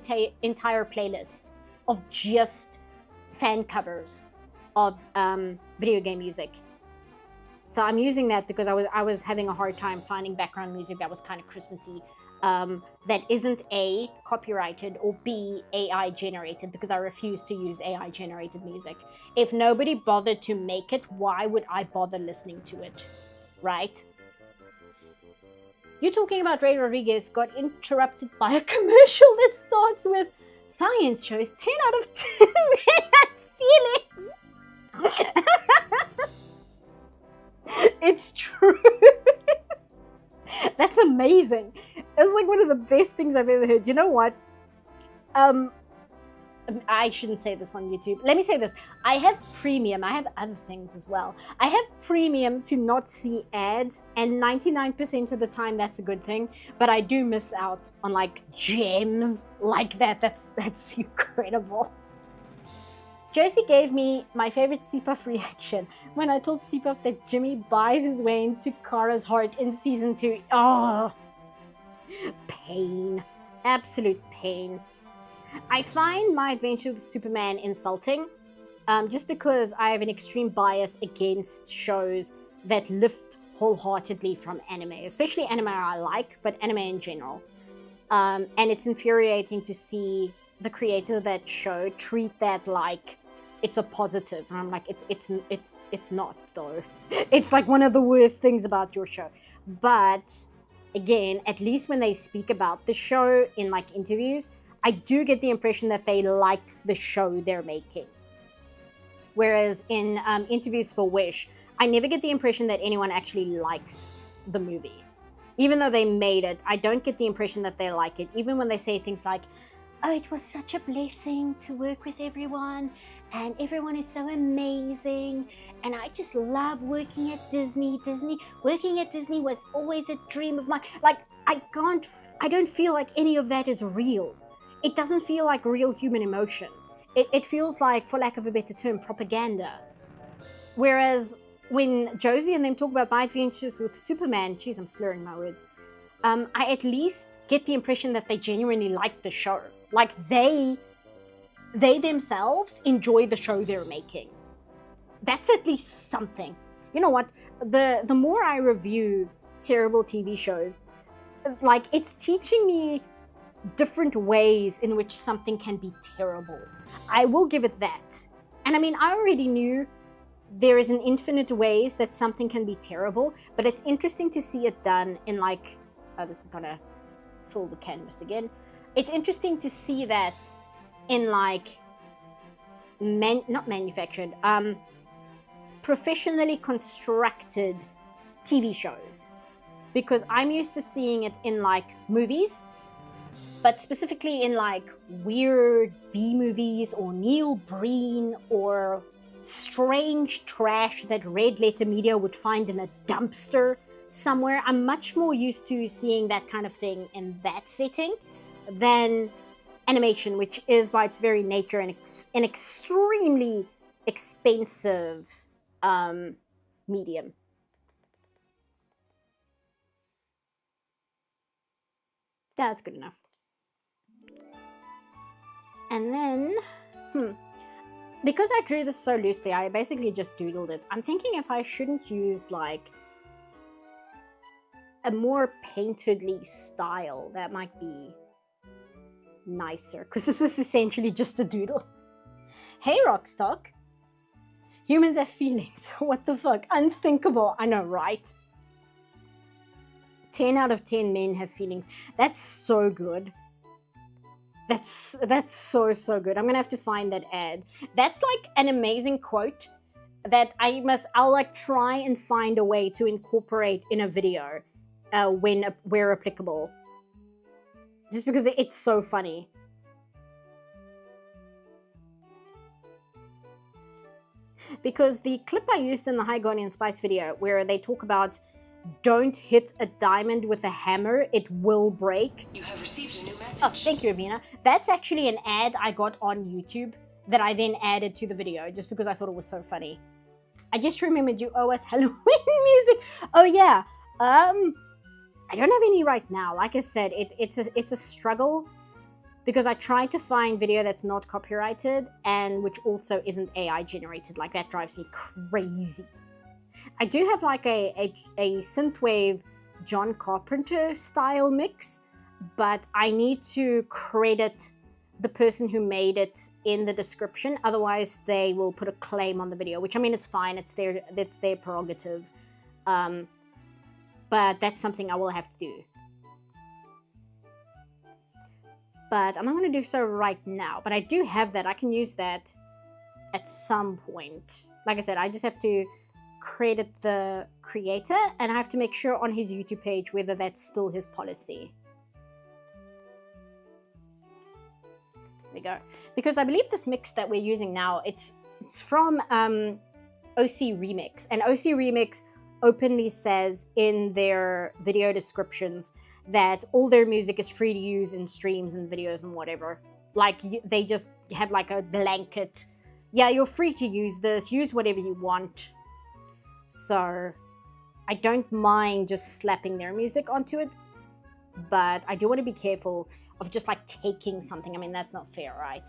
entire playlist of just fan covers of video game music. So I'm using that because I was having a hard time finding background music that was kind of Christmassy, that isn't A, copyrighted, or B, AI generated, because I refuse to use AI generated music. If nobody bothered to make it, why would I bother listening to it, right? You talking about Ray Rodriguez got interrupted by a commercial that starts with science shows 10 out of 10 men have feelings. It's true. That's amazing. It's like one of the best things I've ever heard. You know what? I shouldn't say this on YouTube. Let me say this. I have premium. I have other things as well. I have premium to not see ads, and 99% of the time that's a good thing. But I do miss out on like gems like that. That's incredible. Josie gave me my favorite C-Puff reaction when I told C-Puff that Jimmy buys his way into Kara's heart in season 2. Oh, pain. Absolute pain. I find My Adventure with Superman insulting, just because I have an extreme bias against shows that lift wholeheartedly from anime, especially anime I like, but anime in general. And it's infuriating to see the creator of that show treat that like it's a positive, and I'm like, it's not though. It's like one of the worst things about your show. But again, at least when they speak about the show in like interviews, I do get the impression that they like the show they're making. Whereas in interviews for Wish, I never get the impression that anyone actually likes the movie. Even though they made it, I don't get the impression that they like it. Even when they say things like, oh, it was such a blessing to work with everyone, and everyone is so amazing, and I just love working at Disney. Working at Disney was always a dream of mine. Like, I don't feel like any of that is real. It doesn't feel like real human emotion. It feels like, for lack of a better term, propaganda. Whereas when Josie and them talk about My Adventures with Superman, geez, I'm slurring my words, I at least get the impression that they genuinely like the show. Like they themselves enjoy the show they're making. That's at least something. You know what? The more I review terrible TV shows, like, it's teaching me different ways in which something can be terrible. I will give it that. And I mean, I already knew there is an infinite ways that something can be terrible, but it's interesting to see it done in like, oh, this is gonna fill the canvas again. it's interesting to see that in like not manufactured, professionally constructed TV shows, because I'm used to seeing it in like movies, but specifically in like weird B movies or Neil Breen or strange trash that red letter media would find in a dumpster somewhere. I'm much more used to seeing that kind of thing in that setting than animation, which is by its very nature an extremely expensive medium. That's good enough. And then, because I drew this so loosely, I basically just doodled it. I'm thinking if I shouldn't use like a more paintedly style, that might be nicer, because this is essentially just a doodle. Hey, Rockstock. Humans have feelings. What the fuck? Unthinkable. I know, right? 10 out of 10 men have feelings. That's so good. That's so good. I'm gonna have to find that ad. That's like an amazing quote that I'll like try and find a way to incorporate in a video where applicable. Just because it's so funny. Because the clip I used in the High Ghanaian Spice video, where they talk about don't hit a diamond with a hammer, it will break. You have received a new message. Oh, thank you, Avina. That's actually an ad I got on YouTube that I then added to the video just because I thought it was so funny. I just remembered you owe us Halloween music. Oh yeah. I don't have any right now. Like I said, it's a struggle because I tried to find video that's not copyrighted and which also isn't AI generated. Like that drives me crazy. I do have like a synthwave John Carpenter style mix, but I need to credit the person who made it in the description. Otherwise, they will put a claim on the video, which I mean, it's fine. It's their prerogative. But that's something I will have to do. But I'm not going to do so right now. But I do have that. I can use that at some point. Like I said, I just have to credit the creator, and I have to make sure on his YouTube page whether that's still his policy. There we go. Because I believe this mix that we're using now, it's from OC Remix, and OC Remix openly says in their video descriptions that all their music is free to use in streams and videos and whatever. Like they just have like a blanket, yeah, you're free to use this, use whatever you want. So I don't mind just slapping their music onto it, but I do want to be careful of just like taking something. I mean, that's not fair, right?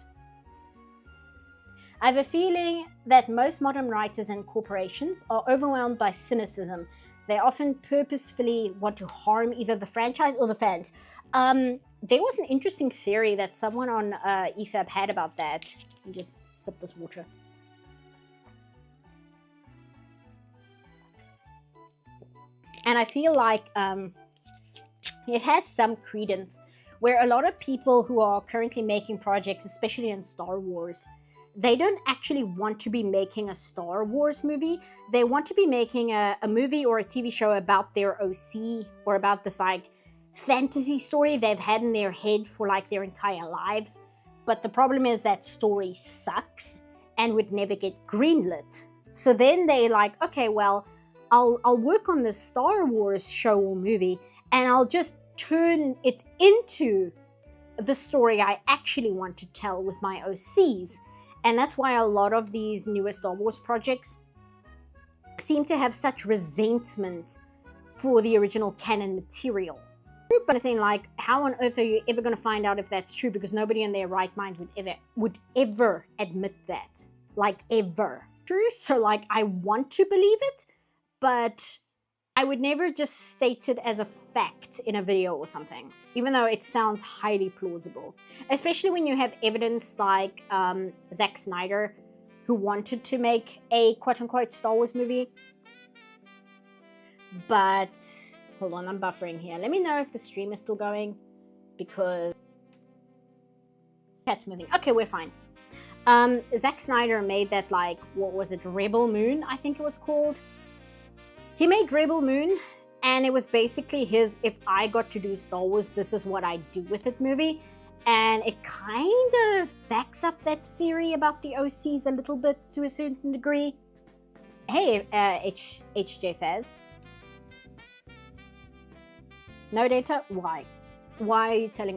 I have a feeling that most modern writers and corporations are overwhelmed by cynicism. They often purposefully want to harm either the franchise or the fans. There was an interesting theory that someone on EFAB had about that. Let me just sip this water. And I feel like it has some credence, where a lot of people who are currently making projects, especially in Star Wars, they don't actually want to be making a Star Wars movie. They want to be making a movie or a TV show about their OC, or about this like fantasy story they've had in their head for like their entire lives. But the problem is that story sucks and would never get greenlit. So then they like, okay, well, I'll work on this Star Wars show or movie, and I'll just turn it into the story I actually want to tell with my OCs. And that's why a lot of these newer Star Wars projects seem to have such resentment for the original canon material. But I think, like, how on earth are you ever going to find out if that's true? Because nobody in their right mind would ever admit that. Like, ever. True? So, like, I want to believe it, but I would never just state it as a fact in a video or something, even though it sounds highly plausible. Especially when you have evidence like Zack Snyder, who wanted to make a quote-unquote Star Wars movie. But, hold on, I'm buffering here. Let me know if the stream is still going, because Cat's moving. Okay, we're fine. Zack Snyder made that, like, what was it, Rebel Moon, I think it was called. He made Rebel Moon, and it was basically his, if I got to do Star Wars, this is what I'd do with it movie. And it kind of backs up that theory about the OCs a little bit to a certain degree. Hey, HJ Faz. No data? Why? Why are you telling me?